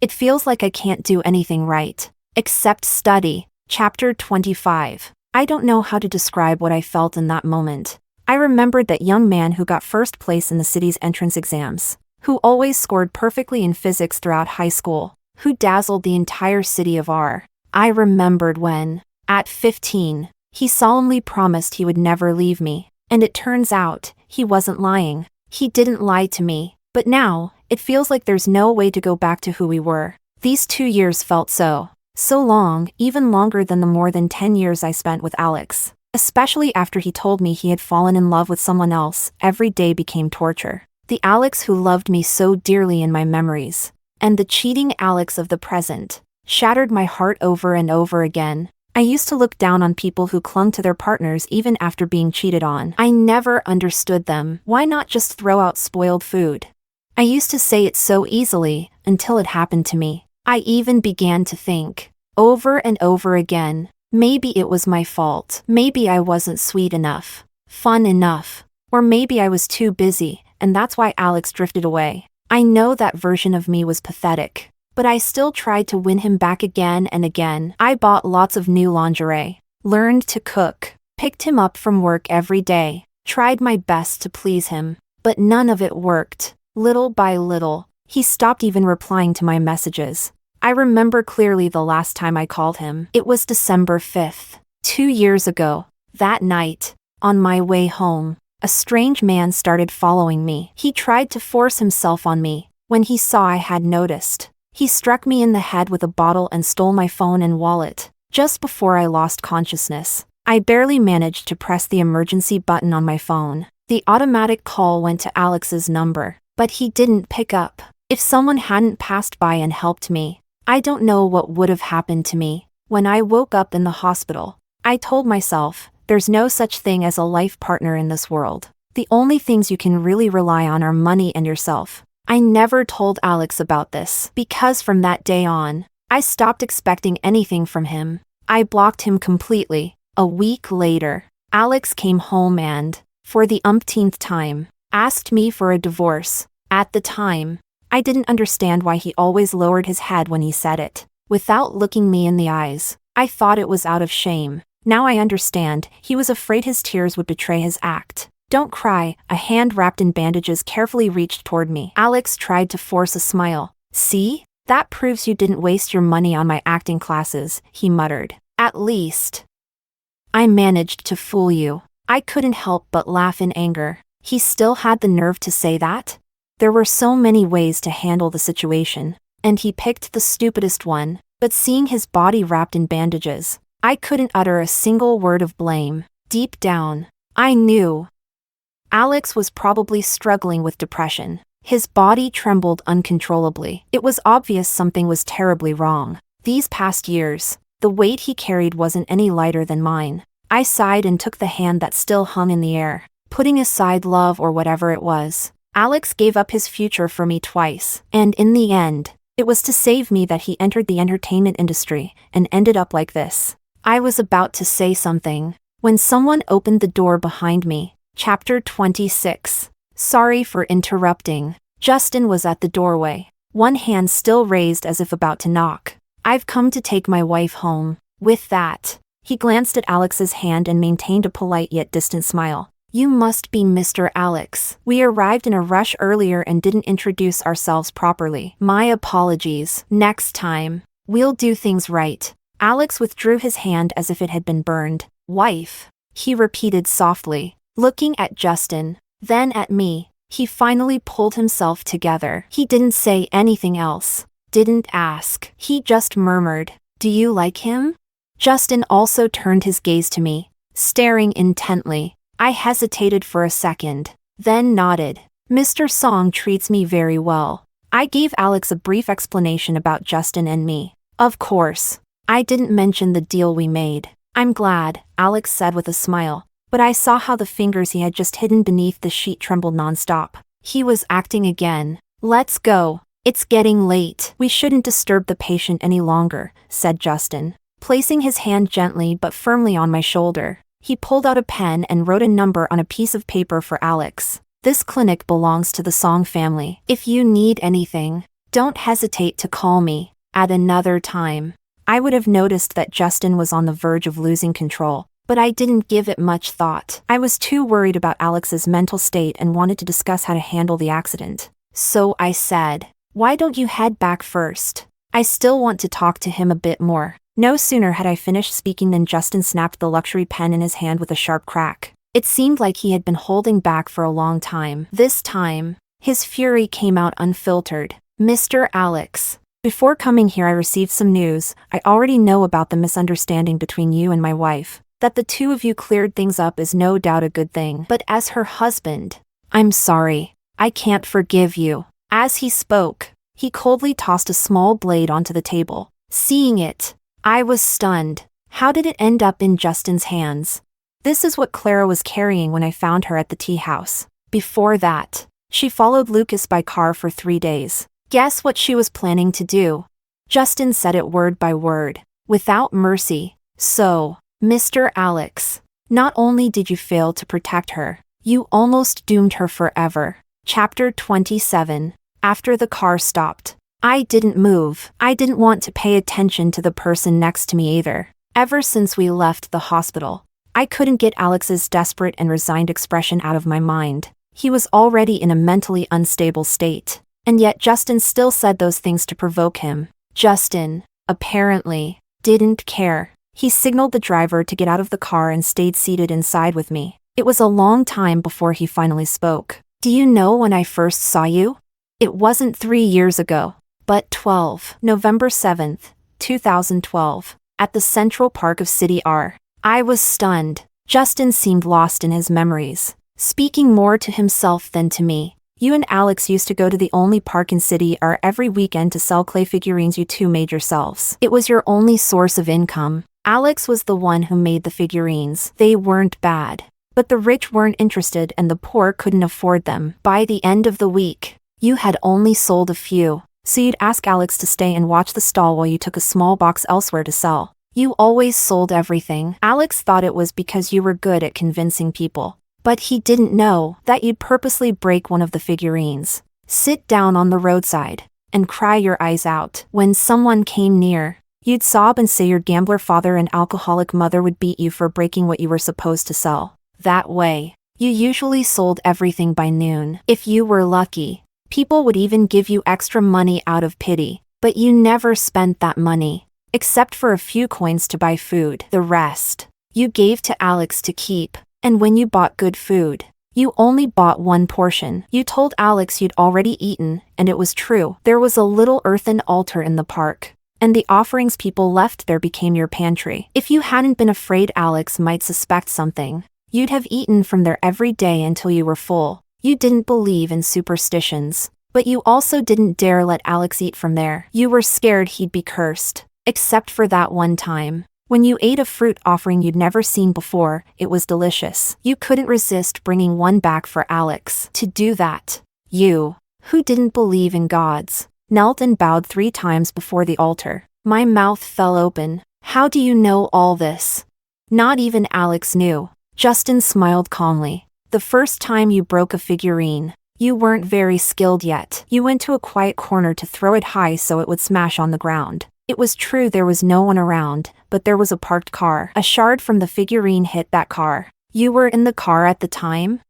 It feels like I can't do anything right, except study. Chapter 25. I don't know how to describe what I felt in that moment. I remembered that young man who got first place in the city's entrance exams, who always scored perfectly in physics throughout high school, who dazzled the entire city of R. I remembered when, at 15, he solemnly promised he would never leave me, and it turns out, he wasn't lying. He didn't lie to me, but now, it feels like there's no way to go back to who we were. These 2 years felt so long, even longer than the more than 10 years I spent with Alex. Especially after he told me he had fallen in love with someone else, every day became torture. The Alex who loved me so dearly in my memories, and the cheating Alex of the present, shattered my heart over and over again. I used to look down on people who clung to their partners even after being cheated on. I never understood them. Why not just throw out spoiled food? I used to say it so easily, until it happened to me. I even began to think, over and over again, maybe it was my fault. Maybe I wasn't sweet enough, fun enough, or maybe I was too busy, and that's why Alex drifted away. I know that version of me was pathetic, but I still tried to win him back again and again. I bought lots of new lingerie, learned to cook, picked him up from work every day, tried my best to please him, but none of it worked. Little by little, he stopped even replying to my messages. I remember clearly the last time I called him. It was December 5th, 2 years ago. That night, on my way home, a strange man started following me. He tried to force himself on me. When he saw I had noticed, he struck me in the head with a bottle and stole my phone and wallet. Just before I lost consciousness, I barely managed to press the emergency button on my phone. The automatic call went to Alex's number, but he didn't pick up. If someone hadn't passed by and helped me, I don't know what would have happened to me. When I woke up in the hospital, I told myself, there's no such thing as a life partner in this world. The only things you can really rely on are money and yourself. I never told Alex about this, because from that day on, I stopped expecting anything from him. I blocked him completely. A week later, Alex came home and, for the umpteenth time, asked me for a divorce. At the time, I didn't understand why he always lowered his head when he said it. Without looking me in the eyes, I thought it was out of shame. Now I understand, he was afraid his tears would betray his act. Don't cry, a hand wrapped in bandages carefully reached toward me. Alex tried to force a smile. See? That proves you didn't waste your money on my acting classes, he muttered. At least I managed to fool you. I couldn't help but laugh in anger. He still had the nerve to say that? There were so many ways to handle the situation, and he picked the stupidest one, but seeing his body wrapped in bandages, I couldn't utter a single word of blame. Deep down, I knew Alex was probably struggling with depression. His body trembled uncontrollably. It was obvious something was terribly wrong. These past years, the weight he carried wasn't any lighter than mine. I sighed and took the hand that still hung in the air. Putting aside love or whatever it was, Alex gave up his future for me twice, and in the end, it was to save me that he entered the entertainment industry and ended up like this. I was about to say something when someone opened the door behind me. Chapter 26. Sorry for interrupting. Justin was at the doorway, one hand still raised as if about to knock. I've come to take my wife home. With that, he glanced at Alex's hand and maintained a polite yet distant smile. You must be Mr. Alex. We arrived in a rush earlier and didn't introduce ourselves properly. My apologies. Next time, we'll do things right. Alex withdrew his hand as if it had been burned. Wife, he repeated softly, looking at Justin, then at me. He finally pulled himself together. He didn't say anything else. Didn't ask. He just murmured, "Do you like him?" Justin also turned his gaze to me, staring intently. I hesitated for a second, then nodded. Mr. Song treats me very well. I gave Alex a brief explanation about Justin and me. Of course, I didn't mention the deal we made. I'm glad, Alex said with a smile, but I saw how the fingers he had just hidden beneath the sheet trembled nonstop. He was acting again. Let's go. It's getting late. We shouldn't disturb the patient any longer, said Justin, placing his hand gently but firmly on my shoulder. He pulled out a pen and wrote a number on a piece of paper for Alex. This clinic belongs to the Song family. If you need anything, don't hesitate to call me. At another time, I would have noticed that Justin was on the verge of losing control, but I didn't give it much thought. I was too worried about Alex's mental state and wanted to discuss how to handle the accident. So I said, why don't you head back first? I still want to talk to him a bit more. No sooner had I finished speaking than Justin snapped the luxury pen in his hand with a sharp crack. It seemed like he had been holding back for a long time. This time, his fury came out unfiltered. Mr. Alex, before coming here I received some news. I already know about the misunderstanding between you and my wife. That the two of you cleared things up is no doubt a good thing. But as her husband, I'm sorry. I can't forgive you. As he spoke, he coldly tossed a small blade onto the table. Seeing it, I was stunned. How did it end up in Justin's hands? This is what Clara was carrying when I found her at the tea house. Before that, she followed Lucas by car for 3 days. Guess what she was planning to do? Justin said it word by word, without mercy. So, Mr. Alex, not only did you fail to protect her, you almost doomed her forever. Chapter 27. After the car stopped, I didn't move. I didn't want to pay attention to the person next to me either. Ever since we left the hospital, I couldn't get Alex's desperate and resigned expression out of my mind. He was already in a mentally unstable state, and yet Justin still said those things to provoke him. Justin, apparently, didn't care. He signaled the driver to get out of the car and stayed seated inside with me. It was a long time before he finally spoke. Do you know when I first saw you? It wasn't 3 years ago, but 12. November 7th, 2012, at the Central Park of City R. I was stunned. Justin seemed lost in his memories, speaking more to himself than to me. You and Alex used to go to the only park in City R every weekend to sell clay figurines you two made yourselves. It was your only source of income. Alex was the one who made the figurines. They weren't bad, but the rich weren't interested and the poor couldn't afford them. By the end of the week, you had only sold a few, so you'd ask Alex to stay and watch the stall while you took a small box elsewhere to sell. You always sold everything. Alex thought it was because you were good at convincing people, but he didn't know that you'd purposely break one of the figurines, sit down on the roadside, and cry your eyes out. When someone came near, you'd sob and say your gambler father and alcoholic mother would beat you for breaking what you were supposed to sell. That way, you usually sold everything by noon. If you were lucky, people would even give you extra money out of pity, but you never spent that money, except for a few coins to buy food. The rest, you gave to Alex to keep, and when you bought good food, you only bought one portion. You told Alex you'd already eaten, and it was true. There was a little earthen altar in the park, and the offerings people left there became your pantry. If you hadn't been afraid Alex might suspect something, you'd have eaten from there every day until you were full. You didn't believe in superstitions, but you also didn't dare let Alex eat from there. You were scared he'd be cursed, except for that one time. When you ate a fruit offering you'd never seen before, it was delicious. You couldn't resist bringing one back for Alex. To do that, you, who didn't believe in gods, knelt and bowed 3 times before the altar. My mouth fell open. How do you know all this? Not even Alex knew. Justin smiled calmly. The first time you broke a figurine, you weren't very skilled yet. You went to a quiet corner to throw it high so it would smash on the ground. It was true there was no one around, but there was a parked car. A shard from the figurine hit that car. You were in the car at the time?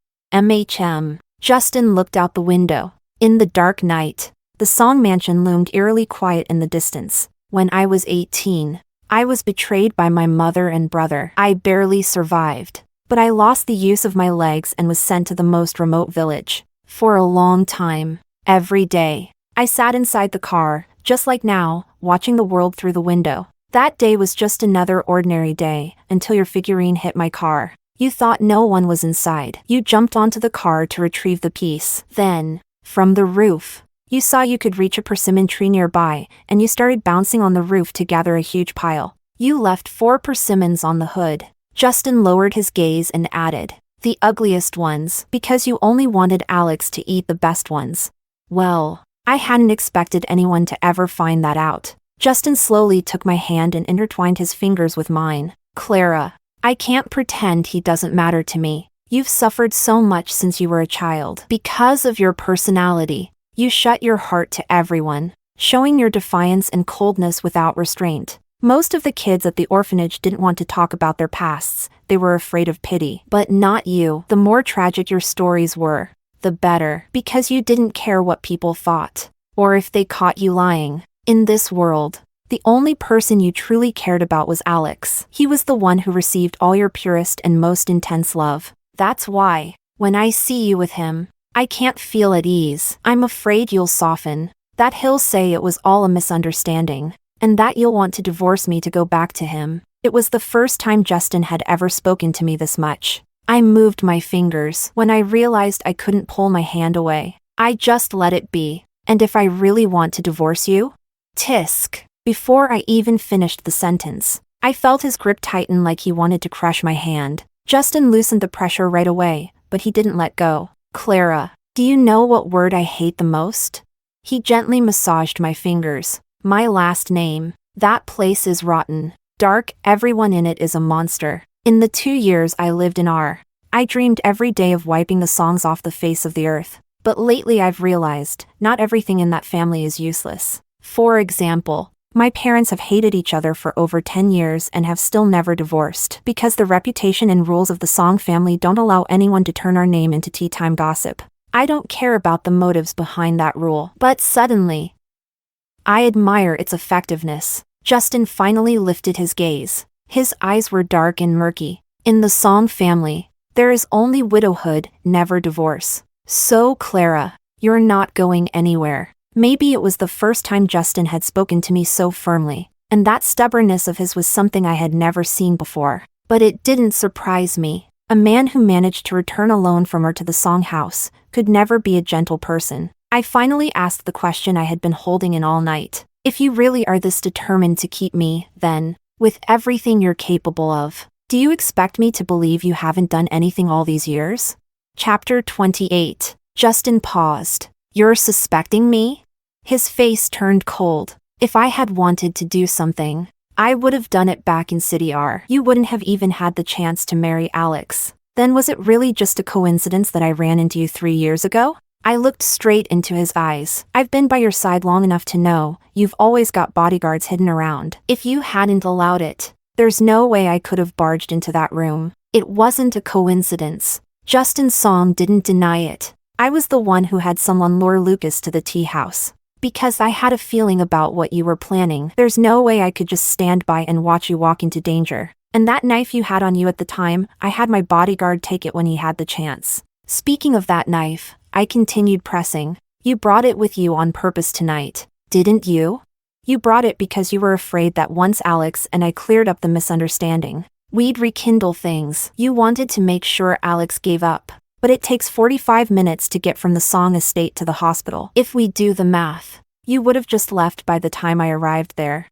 Justin looked out the window. In the dark night, the Song Mansion loomed eerily quiet in the distance. When I was 18, I was betrayed by my mother and brother. I barely survived, but I lost the use of my legs and was sent to the most remote village. For a long time, every day, I sat inside the car, just like now, watching the world through the window. That day was just another ordinary day, until your figurine hit my car. You thought no one was inside. You jumped onto the car to retrieve the piece. Then, from the roof, you saw you could reach a persimmon tree nearby, and you started bouncing on the roof to gather a huge pile. You left 4 persimmons on the hood. Justin lowered his gaze and added, the ugliest ones, because you only wanted Alex to eat the best ones. Well, I hadn't expected anyone to ever find that out. Justin slowly took my hand and intertwined his fingers with mine. Clara, I can't pretend he doesn't matter to me. You've suffered so much since you were a child. Because of your personality, you shut your heart to everyone, showing your defiance and coldness without restraint. Most of the kids at the orphanage didn't want to talk about their pasts. They were afraid of pity. But not you. The more tragic your stories were, the better, because you didn't care what people thought, or if they caught you lying. In this world, the only person you truly cared about was Alex. He was the one who received all your purest and most intense love. That's why, when I see you with him, I can't feel at ease. I'm afraid you'll soften, that he'll say it was all a misunderstanding, and that you'll want to divorce me to go back to him. It was the first time Justin had ever spoken to me this much. I moved my fingers. When I realized I couldn't pull my hand away, I just let it be. And if I really want to divorce you? Tisk. Before I even finished the sentence, I felt his grip tighten like he wanted to crush my hand. Justin loosened the pressure right away, but he didn't let go. Clara, do you know what word I hate the most? He gently massaged my fingers. My last name. That place is rotten. Dark, everyone in it is a monster. In the 2 years I lived in I dreamed every day of wiping the songs off the face of the earth. But lately I've realized, not everything in that family is useless. For example, my parents have hated each other for over 10 years and have still never divorced, because the reputation and rules of the Song family don't allow anyone to turn our name into tea time gossip. I don't care about the motives behind that rule. But suddenly, I admire its effectiveness. Justin finally lifted his gaze. His eyes were dark and murky. In the Song family, there is only widowhood, never divorce. So Clara, you're not going anywhere. Maybe it was the first time Justin had spoken to me so firmly, and that stubbornness of his was something I had never seen before. But it didn't surprise me. A man who managed to return alone from her to the Song house could never be a gentle person. I finally asked the question I had been holding in all night. If you really are this determined to keep me, then, with everything you're capable of, do you expect me to believe you haven't done anything all these years? Chapter 28. Justin paused. You're suspecting me? His face turned cold. If I had wanted to do something, I would have done it back in City R. You wouldn't have even had the chance to marry Alex. Then was it really just a coincidence that I ran into you 3 years ago? I looked straight into his eyes. I've been by your side long enough to know you've always got bodyguards hidden around. If you hadn't allowed it, there's no way I could have barged into that room. It wasn't a coincidence. Justin Song didn't deny it. I was the one who had someone lure Lucas to the tea house. Because I had a feeling about what you were planning. There's no way I could just stand by and watch you walk into danger. And that knife you had on you at the time, I had my bodyguard take it when he had the chance. Speaking of that knife, I continued pressing. You brought it with you on purpose tonight, didn't you? You brought it because you were afraid that once Alex and I cleared up the misunderstanding, we'd rekindle things. You wanted to make sure Alex gave up. But it takes 45 minutes to get from the Song estate to the hospital. If we do the math, you would have just left by the time I arrived there.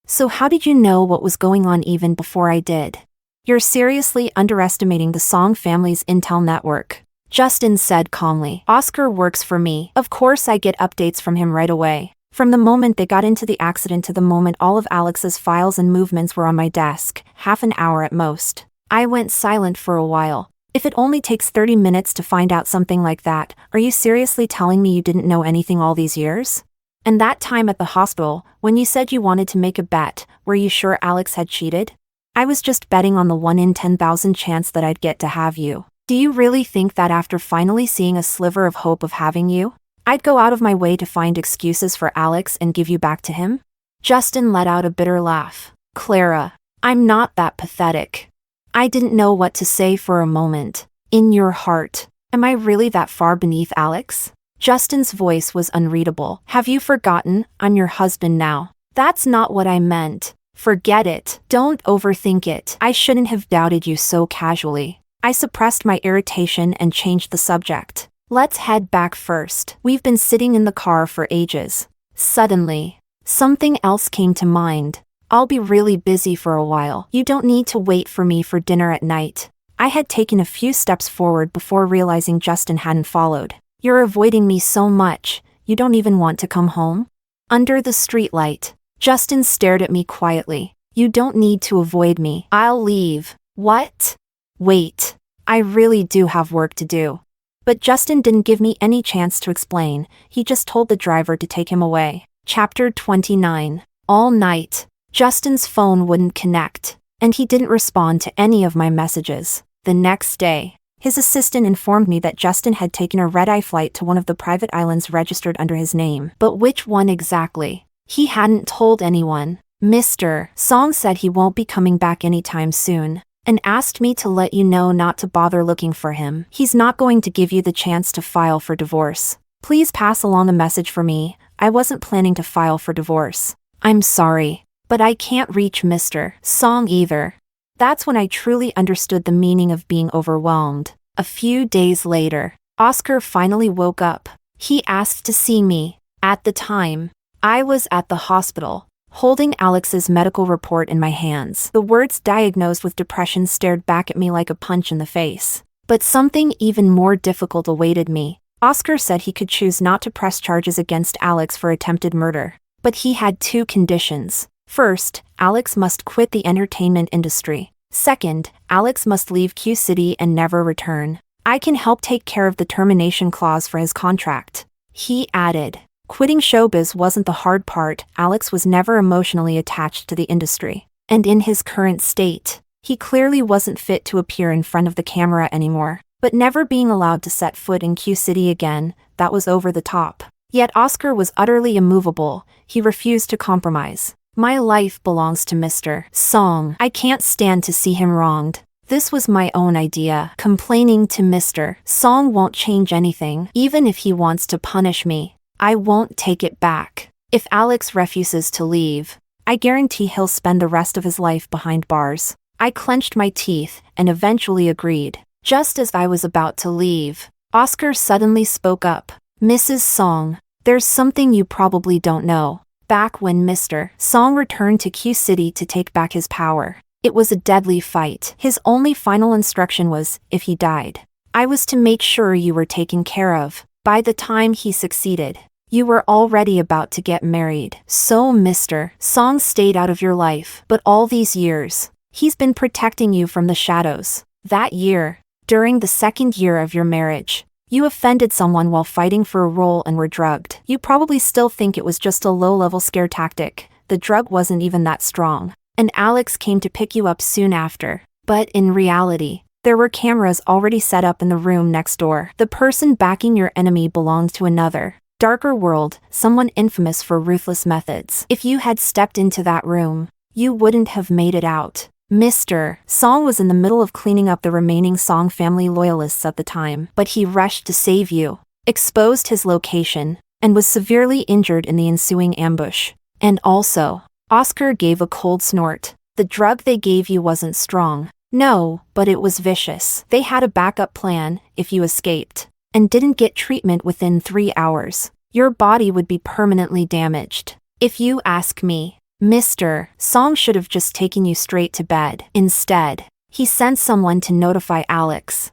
So how did you know what was going on even before I did? You're seriously underestimating the Song family's intel network, Justin said calmly. Oscar works for me. Of course I get updates from him right away. From the moment they got into the accident to the moment all of Alex's files and movements were on my desk, half an hour at most. I went silent for a while. If it only takes 30 minutes to find out something like that, are you seriously telling me you didn't know anything all these years? And that time at the hospital, when you said you wanted to make a bet, were you sure Alex had cheated? I was just betting on the 1 in 10,000 chance that I'd get to have you. Do you really think that after finally seeing a sliver of hope of having you, I'd go out of my way to find excuses for Alex and give you back to him? Justin let out a bitter laugh. Clara, I'm not that pathetic. I didn't know what to say for a moment. In your heart, am I really that far beneath Alex? Justin's voice was unreadable. Have you forgotten? I'm your husband now. That's not what I meant. Forget it. Don't overthink it. I shouldn't have doubted you so casually. I suppressed my irritation and changed the subject. Let's head back first. We've been sitting in the car for ages. Suddenly, something else came to mind. I'll be really busy for a while. You don't need to wait for me for dinner at night. I had taken a few steps forward before realizing Justin hadn't followed. You're avoiding me so much, you don't even want to come home? Under the streetlight, Justin stared at me quietly. You don't need to avoid me. I'll leave. What? Wait. I really do have work to do. But Justin didn't give me any chance to explain. He just told the driver to take him away. Chapter 29. All night, Justin's phone wouldn't connect, and he didn't respond to any of my messages. The next day, his assistant informed me that Justin had taken a red-eye flight to one of the private islands registered under his name. But which one exactly? He hadn't told anyone. Mr. Song said he won't be coming back anytime soon, and asked me to let you know not to bother looking for him. He's not going to give you the chance to file for divorce. Please pass along a message for me. I wasn't planning to file for divorce. I'm sorry, but I can't reach Mr. Song either. That's when I truly understood the meaning of being overwhelmed. A few days later, Oscar finally woke up. He asked to see me. At the time, I was at the hospital, holding Alex's medical report in my hands. The words diagnosed with depression stared back at me like a punch in the face. But something even more difficult awaited me. Oscar said he could choose not to press charges against Alex for attempted murder. But he had two conditions. First, Alex must quit the entertainment industry. Second, Alex must leave Q City and never return. I can help take care of the termination clause for his contract. He added. Quitting showbiz wasn't the hard part. Alex was never emotionally attached to the industry. And in his current state, he clearly wasn't fit to appear in front of the camera anymore. But never being allowed to set foot in Q City again, that was over the top. Yet Oscar was utterly immovable. He refused to compromise. My life belongs to Mr. Song. I can't stand to see him wronged. This was my own idea. Complaining to Mr. Song won't change anything. Even if he wants to punish me, I won't take it back. If Alex refuses to leave, I guarantee he'll spend the rest of his life behind bars. I clenched my teeth and eventually agreed. Just as I was about to leave, Oscar suddenly spoke up. Mrs. Song, there's something you probably don't know. Back when Mr. Song returned to Q City to take back his power, it was a deadly fight. His only final instruction was, if he died, I was to make sure you were taken care of. By the time he succeeded, you were already about to get married. So Mr. Song stayed out of your life. But all these years, he's been protecting you from the shadows. That year, during the second year of your marriage, You offended someone while fighting for a role and were drugged. You probably still think it was just a low-level scare tactic. The drug wasn't even that strong. And Alex came to pick you up soon after. But in reality, there were cameras already set up in the room next door. The person backing your enemy belonged to another, darker world, someone infamous for ruthless methods. If you had stepped into that room, you wouldn't have made it out. Mr. Song was in the middle of cleaning up the remaining Song family loyalists at the time, but he rushed to save you, exposed his location, and was severely injured in the ensuing ambush. And also, Oscar gave a cold snort. The drug they gave you wasn't strong. No, but it was vicious. They had a backup plan if you escaped, and didn't get treatment within 3 hours. Your body would be permanently damaged. If you ask me, Mr. Song should have just taken you straight to bed. Instead, he sent someone to notify Alex.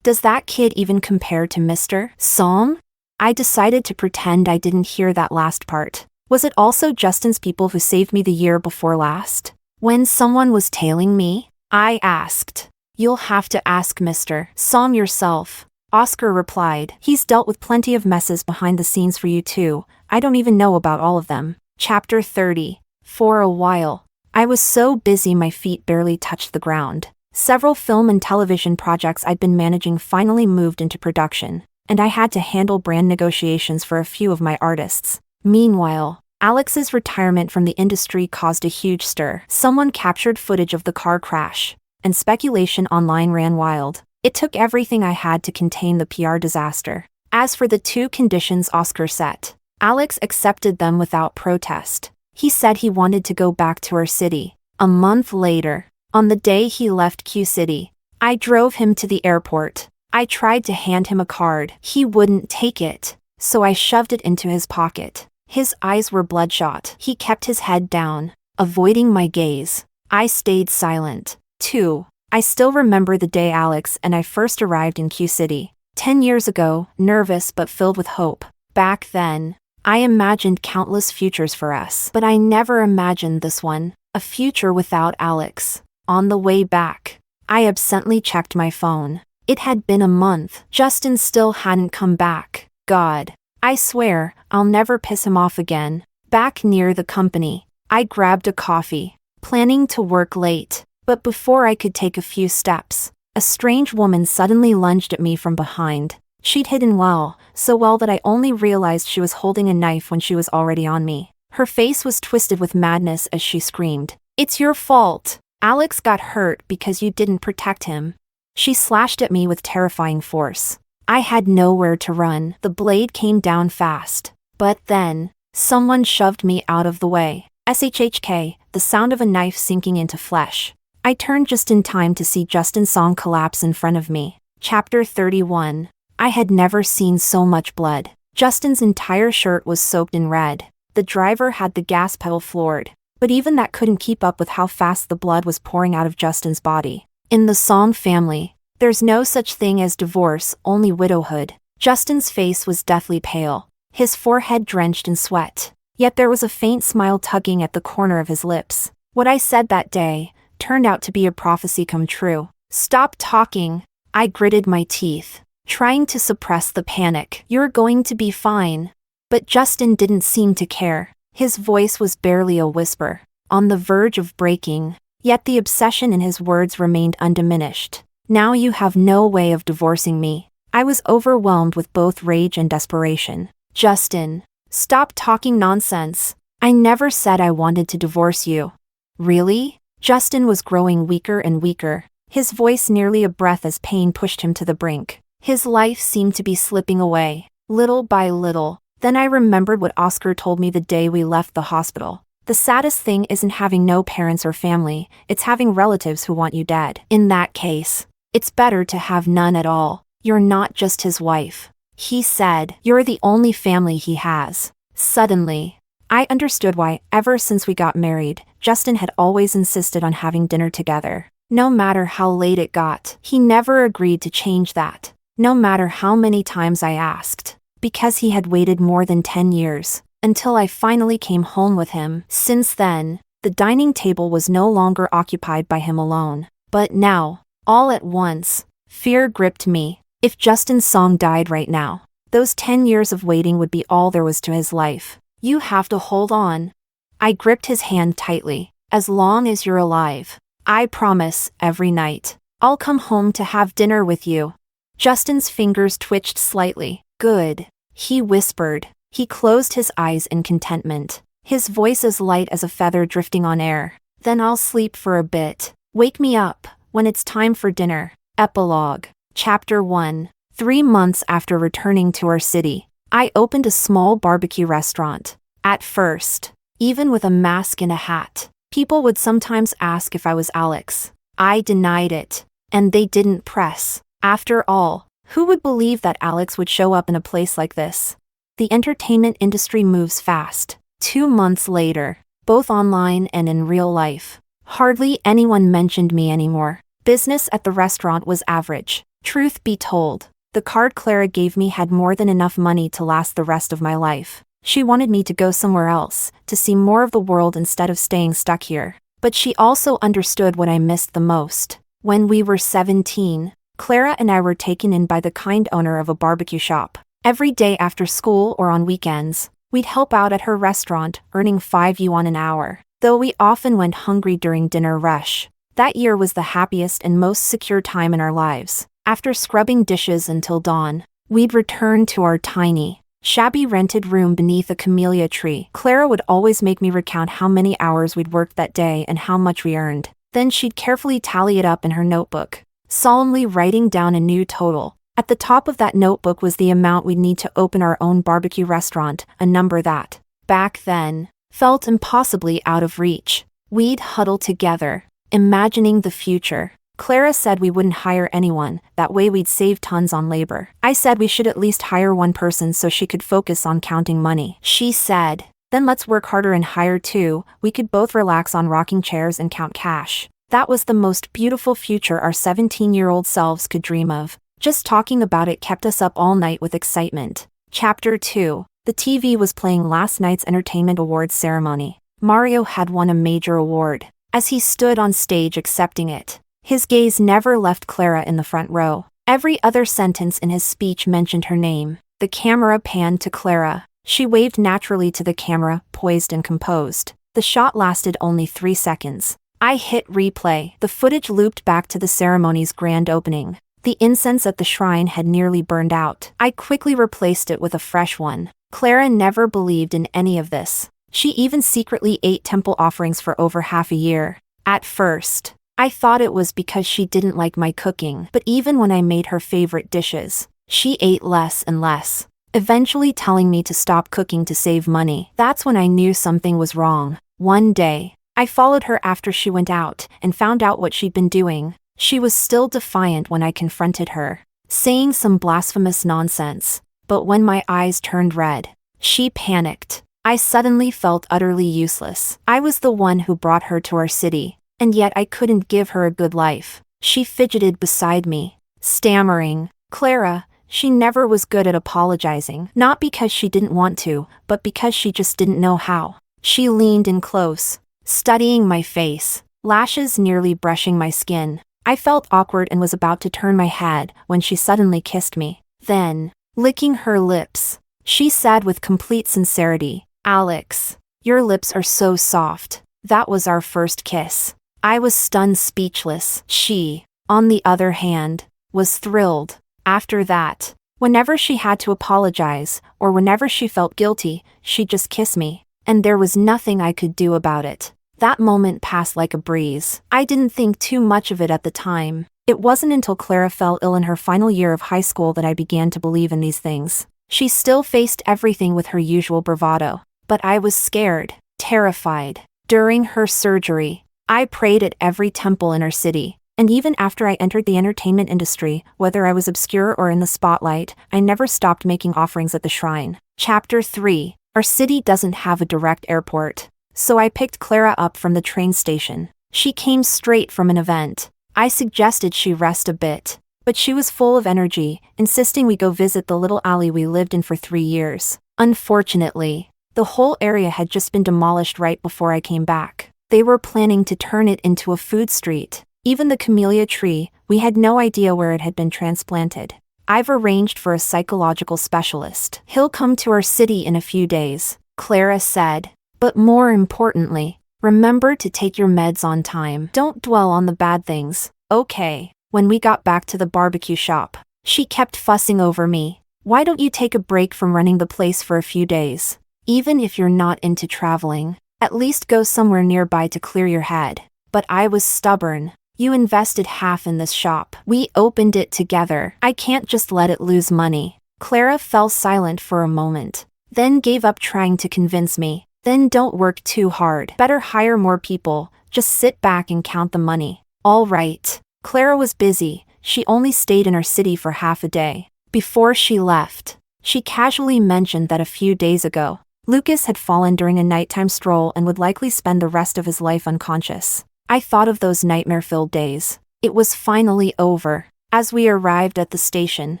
Does that kid even compare to Mr. Song? I decided to pretend I didn't hear that last part. Was it also Justin's people who saved me the year before last? When someone was tailing me, I asked. You'll have to ask Mr. Song yourself. Oscar replied. He's dealt with plenty of messes behind the scenes for you too. I don't even know about all of them. Chapter 30. For a while, I was so busy my feet barely touched the ground. Several film and television projects I'd been managing finally moved into production, and I had to handle brand negotiations for a few of my artists. Meanwhile, Alex's retirement from the industry caused a huge stir. Someone captured footage of the car crash, and speculation online ran wild. It took everything I had to contain the PR disaster. As for the 2 conditions Oscar set, Alex accepted them without protest. He said he wanted to go back to our city. A month later, on the day he left Q City, I drove him to the airport. I tried to hand him a card. He wouldn't take it, so I shoved it into his pocket. His eyes were bloodshot. He kept his head down, avoiding my gaze. I stayed silent. 2. I still remember the day Alex and I first arrived in Q City. 10 years ago, nervous but filled with hope. Back then, I imagined countless futures for us, but I never imagined this one, a future without Alex. On the way back, I absently checked my phone. It had been a month. Justin still hadn't come back. God, I swear, I'll never piss him off again. Back near the company, I grabbed a coffee, planning to work late, but before I could take a few steps, a strange woman suddenly lunged at me from behind. She'd hidden well, so well that I only realized she was holding a knife when she was already on me. Her face was twisted with madness as she screamed, "It's your fault! Alex got hurt because you didn't protect him." She slashed at me with terrifying force. I had nowhere to run. The blade came down fast. But then, someone shoved me out of the way. SHHK, the sound of a knife sinking into flesh. I turned just in time to see Justin Song collapse in front of me. Chapter 31. I had never seen so much blood. Justin's entire shirt was soaked in red. The driver had the gas pedal floored, but even that couldn't keep up with how fast the blood was pouring out of Justin's body. In the Song family, there's no such thing as divorce, only widowhood. Justin's face was deathly pale, his forehead drenched in sweat, yet there was a faint smile tugging at the corner of his lips. What I said that day turned out to be a prophecy come true. Stop talking. I gritted my teeth, trying to suppress the panic. You're going to be fine. But Justin didn't seem to care. His voice was barely a whisper, on the verge of breaking, yet the obsession in his words remained undiminished. Now you have no way of divorcing me. I was overwhelmed with both rage and desperation. Justin, stop talking nonsense. I never said I wanted to divorce you. Really? Justin was growing weaker and weaker, his voice nearly a breath as pain pushed him to the brink. His life seemed to be slipping away, little by little. Then I remembered what Oscar told me the day we left the hospital. The saddest thing isn't having no parents or family, it's having relatives who want you dead. In that case, it's better to have none at all. You're not just his wife. He said, you're the only family he has. Suddenly, I understood why, ever since we got married, Justin had always insisted on having dinner together. No matter how late it got, he never agreed to change that. No matter how many times I asked. Because he had waited more than 10 years, until I finally came home with him. Since then, the dining table was no longer occupied by him alone. But now, all at once, fear gripped me. If Justin's song died right now, those 10 years of waiting would be all there was to his life. You have to hold on. I gripped his hand tightly. As long as you're alive. I promise, every night. I'll come home to have dinner with you. Justin's fingers twitched slightly. Good. He whispered. He closed his eyes in contentment. His voice as light as a feather drifting on air. Then I'll sleep for a bit. Wake me up when it's time for dinner. Epilogue. Chapter 1. 3 months after returning to our city, I opened a small barbecue restaurant. At first, even with a mask and a hat, people would sometimes ask if I was Alex. I denied it, and they didn't press. After all, who would believe that Alex would show up in a place like this? The entertainment industry moves fast. 2 months later, both online and in real life, hardly anyone mentioned me anymore. Business at the restaurant was average. Truth be told, the card Clara gave me had more than enough money to last the rest of my life. She wanted me to go somewhere else, to see more of the world instead of staying stuck here. But she also understood what I missed the most. When we were 17, Clara and I were taken in by the kind owner of a barbecue shop. Every day after school or on weekends, we'd help out at her restaurant, earning 5 yuan an hour. Though we often went hungry during dinner rush, that year was the happiest and most secure time in our lives. After scrubbing dishes until dawn, we'd return to our tiny, shabby rented room beneath a camellia tree. Clara would always make me recount how many hours we'd worked that day and how much we earned. Then she'd carefully tally it up in her notebook, solemnly writing down a new total. At the top of that notebook was the amount we'd need to open our own barbecue restaurant, a number that, back then, felt impossibly out of reach. We'd huddle together, imagining the future. Clara said we wouldn't hire anyone, that way we'd save tons on labor. I said we should at least hire one person so she could focus on counting money. She said, then let's work harder and hire two, we could both relax on rocking chairs and count cash. That was the most beautiful future our 17-year-old selves could dream of. Just talking about it kept us up all night with excitement. Chapter 2. The TV was playing last night's Entertainment Awards ceremony. Mario had won a major award. As he stood on stage accepting it, his gaze never left Clara in the front row. Every other sentence in his speech mentioned her name. The camera panned to Clara. She waved naturally to the camera, poised and composed. The shot lasted only 3 seconds. I hit replay. The footage looped back to the ceremony's grand opening. The incense at the shrine had nearly burned out. I quickly replaced it with a fresh one. Clara never believed in any of this. She even secretly ate temple offerings for over half a year. At first, I thought it was because she didn't like my cooking, but even when I made her favorite dishes, she ate less and less, eventually telling me to stop cooking to save money. That's when I knew something was wrong. One day, I followed her after she went out and found out what she'd been doing. She was still defiant when I confronted her, saying some blasphemous nonsense. But when my eyes turned red, she panicked. I suddenly felt utterly useless. I was the one who brought her to our city, and yet I couldn't give her a good life. She fidgeted beside me, stammering. Clara, she never was good at apologizing. Not because she didn't want to, but because she just didn't know how. She leaned in close, studying my face, lashes nearly brushing my skin. I felt awkward and was about to turn my head when she suddenly kissed me. Then, licking her lips, she said with complete sincerity, "Alex, your lips are so soft." That was our first kiss. I was stunned speechless. She, on the other hand, was thrilled. After that, whenever she had to apologize, or whenever she felt guilty, she'd just kiss me, and there was nothing I could do about it. That moment passed like a breeze. I didn't think too much of it at the time. It wasn't until Clara fell ill in her final year of high school that I began to believe in these things. She still faced everything with her usual bravado, but I was scared, terrified. During her surgery, I prayed at every temple in our city, and even after I entered the entertainment industry, whether I was obscure or in the spotlight, I never stopped making offerings at the shrine. Chapter 3. Our city doesn't have a direct airport, so I picked Clara up from the train station. She came straight from an event. I suggested she rest a bit, but she was full of energy, insisting we go visit the little alley we lived in for 3 years. Unfortunately, the whole area had just been demolished right before I came back. They were planning to turn it into a food street. Even the camellia tree, we had no idea where it had been transplanted. I've arranged for a psychological specialist. He'll come to our city in a few days, Clara said. But more importantly, remember to take your meds on time. Don't dwell on the bad things, okay? When we got back to the barbecue shop, she kept fussing over me. Why don't you take a break from running the place for a few days? Even if you're not into traveling, at least go somewhere nearby to clear your head. But I was stubborn. You invested half in this shop. We opened it together. I can't just let it lose money. Clara fell silent for a moment, then gave up trying to convince me. Then don't work too hard. Better hire more people. Just sit back and count the money. All right. Clara was busy. She only stayed in our city for half a day. Before she left, she casually mentioned that a few days ago, Lucas had fallen during a nighttime stroll and would likely spend the rest of his life unconscious. I thought of those nightmare-filled days. It was finally over. As we arrived at the station,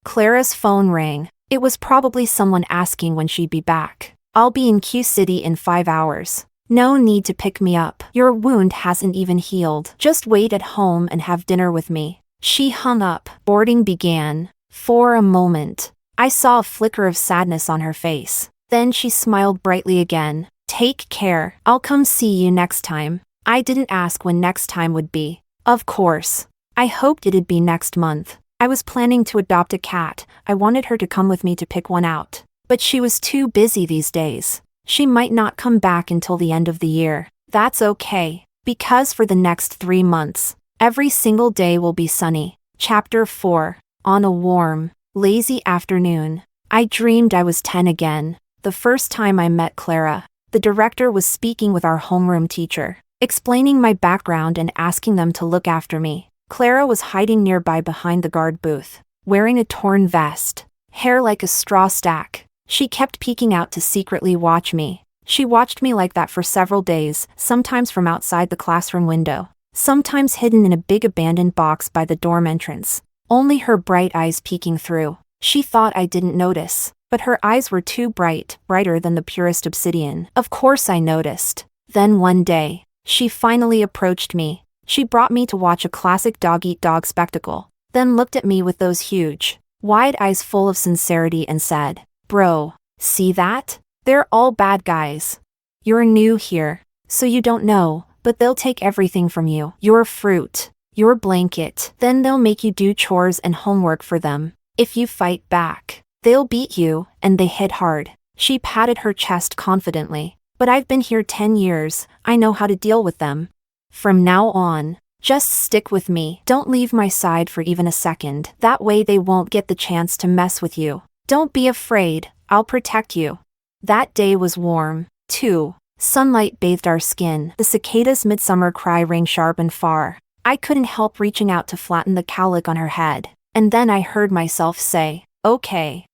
Clara's phone rang. It was probably someone asking when she'd be back. I'll be in Q City in 5 hours. No need to pick me up. Your wound hasn't even healed. Just wait at home and have dinner with me. She hung up. Boarding began. For a moment, I saw a flicker of sadness on her face. Then she smiled brightly again. Take care. I'll come see you next time. I didn't ask when next time would be. Of course. I hoped it'd be next month. I was planning to adopt a cat. I wanted her to come with me to pick one out. But she was too busy these days. She might not come back until the end of the year. That's okay, because for the next 3 months, every single day will be sunny. Chapter 4. On a warm, lazy afternoon, I dreamed I was 10 again. The first time I met Clara, the director was speaking with our homeroom teacher, explaining my background and asking them to look after me. Clara was hiding nearby behind the guard booth, wearing a torn vest, hair like a straw stack. She kept peeking out to secretly watch me. She watched me like that for several days, sometimes from outside the classroom window, sometimes hidden in a big abandoned box by the dorm entrance, only her bright eyes peeking through. She thought I didn't notice, but her eyes were too bright, brighter than the purest obsidian. Of course I noticed. Then one day, she finally approached me. She brought me to watch a classic dog-eat-dog spectacle, then looked at me with those huge, wide eyes full of sincerity and said, "Bro, see that? They're all bad guys. You're new here, so you don't know, but they'll take everything from you. Your fruit, your blanket. Then they'll make you do chores and homework for them. If you fight back, they'll beat you, and they hit hard." She patted her chest confidently. But I've been here 10 years, I know how to deal with them. From now on, just stick with me. Don't leave my side for even a second. That way they won't get the chance to mess with you. Don't be afraid, I'll protect you. That day was warm, too. Sunlight bathed our skin. The cicada's midsummer cry rang sharp and far. I couldn't help reaching out to flatten the cowlick on her head. And then I heard myself say, "Okay,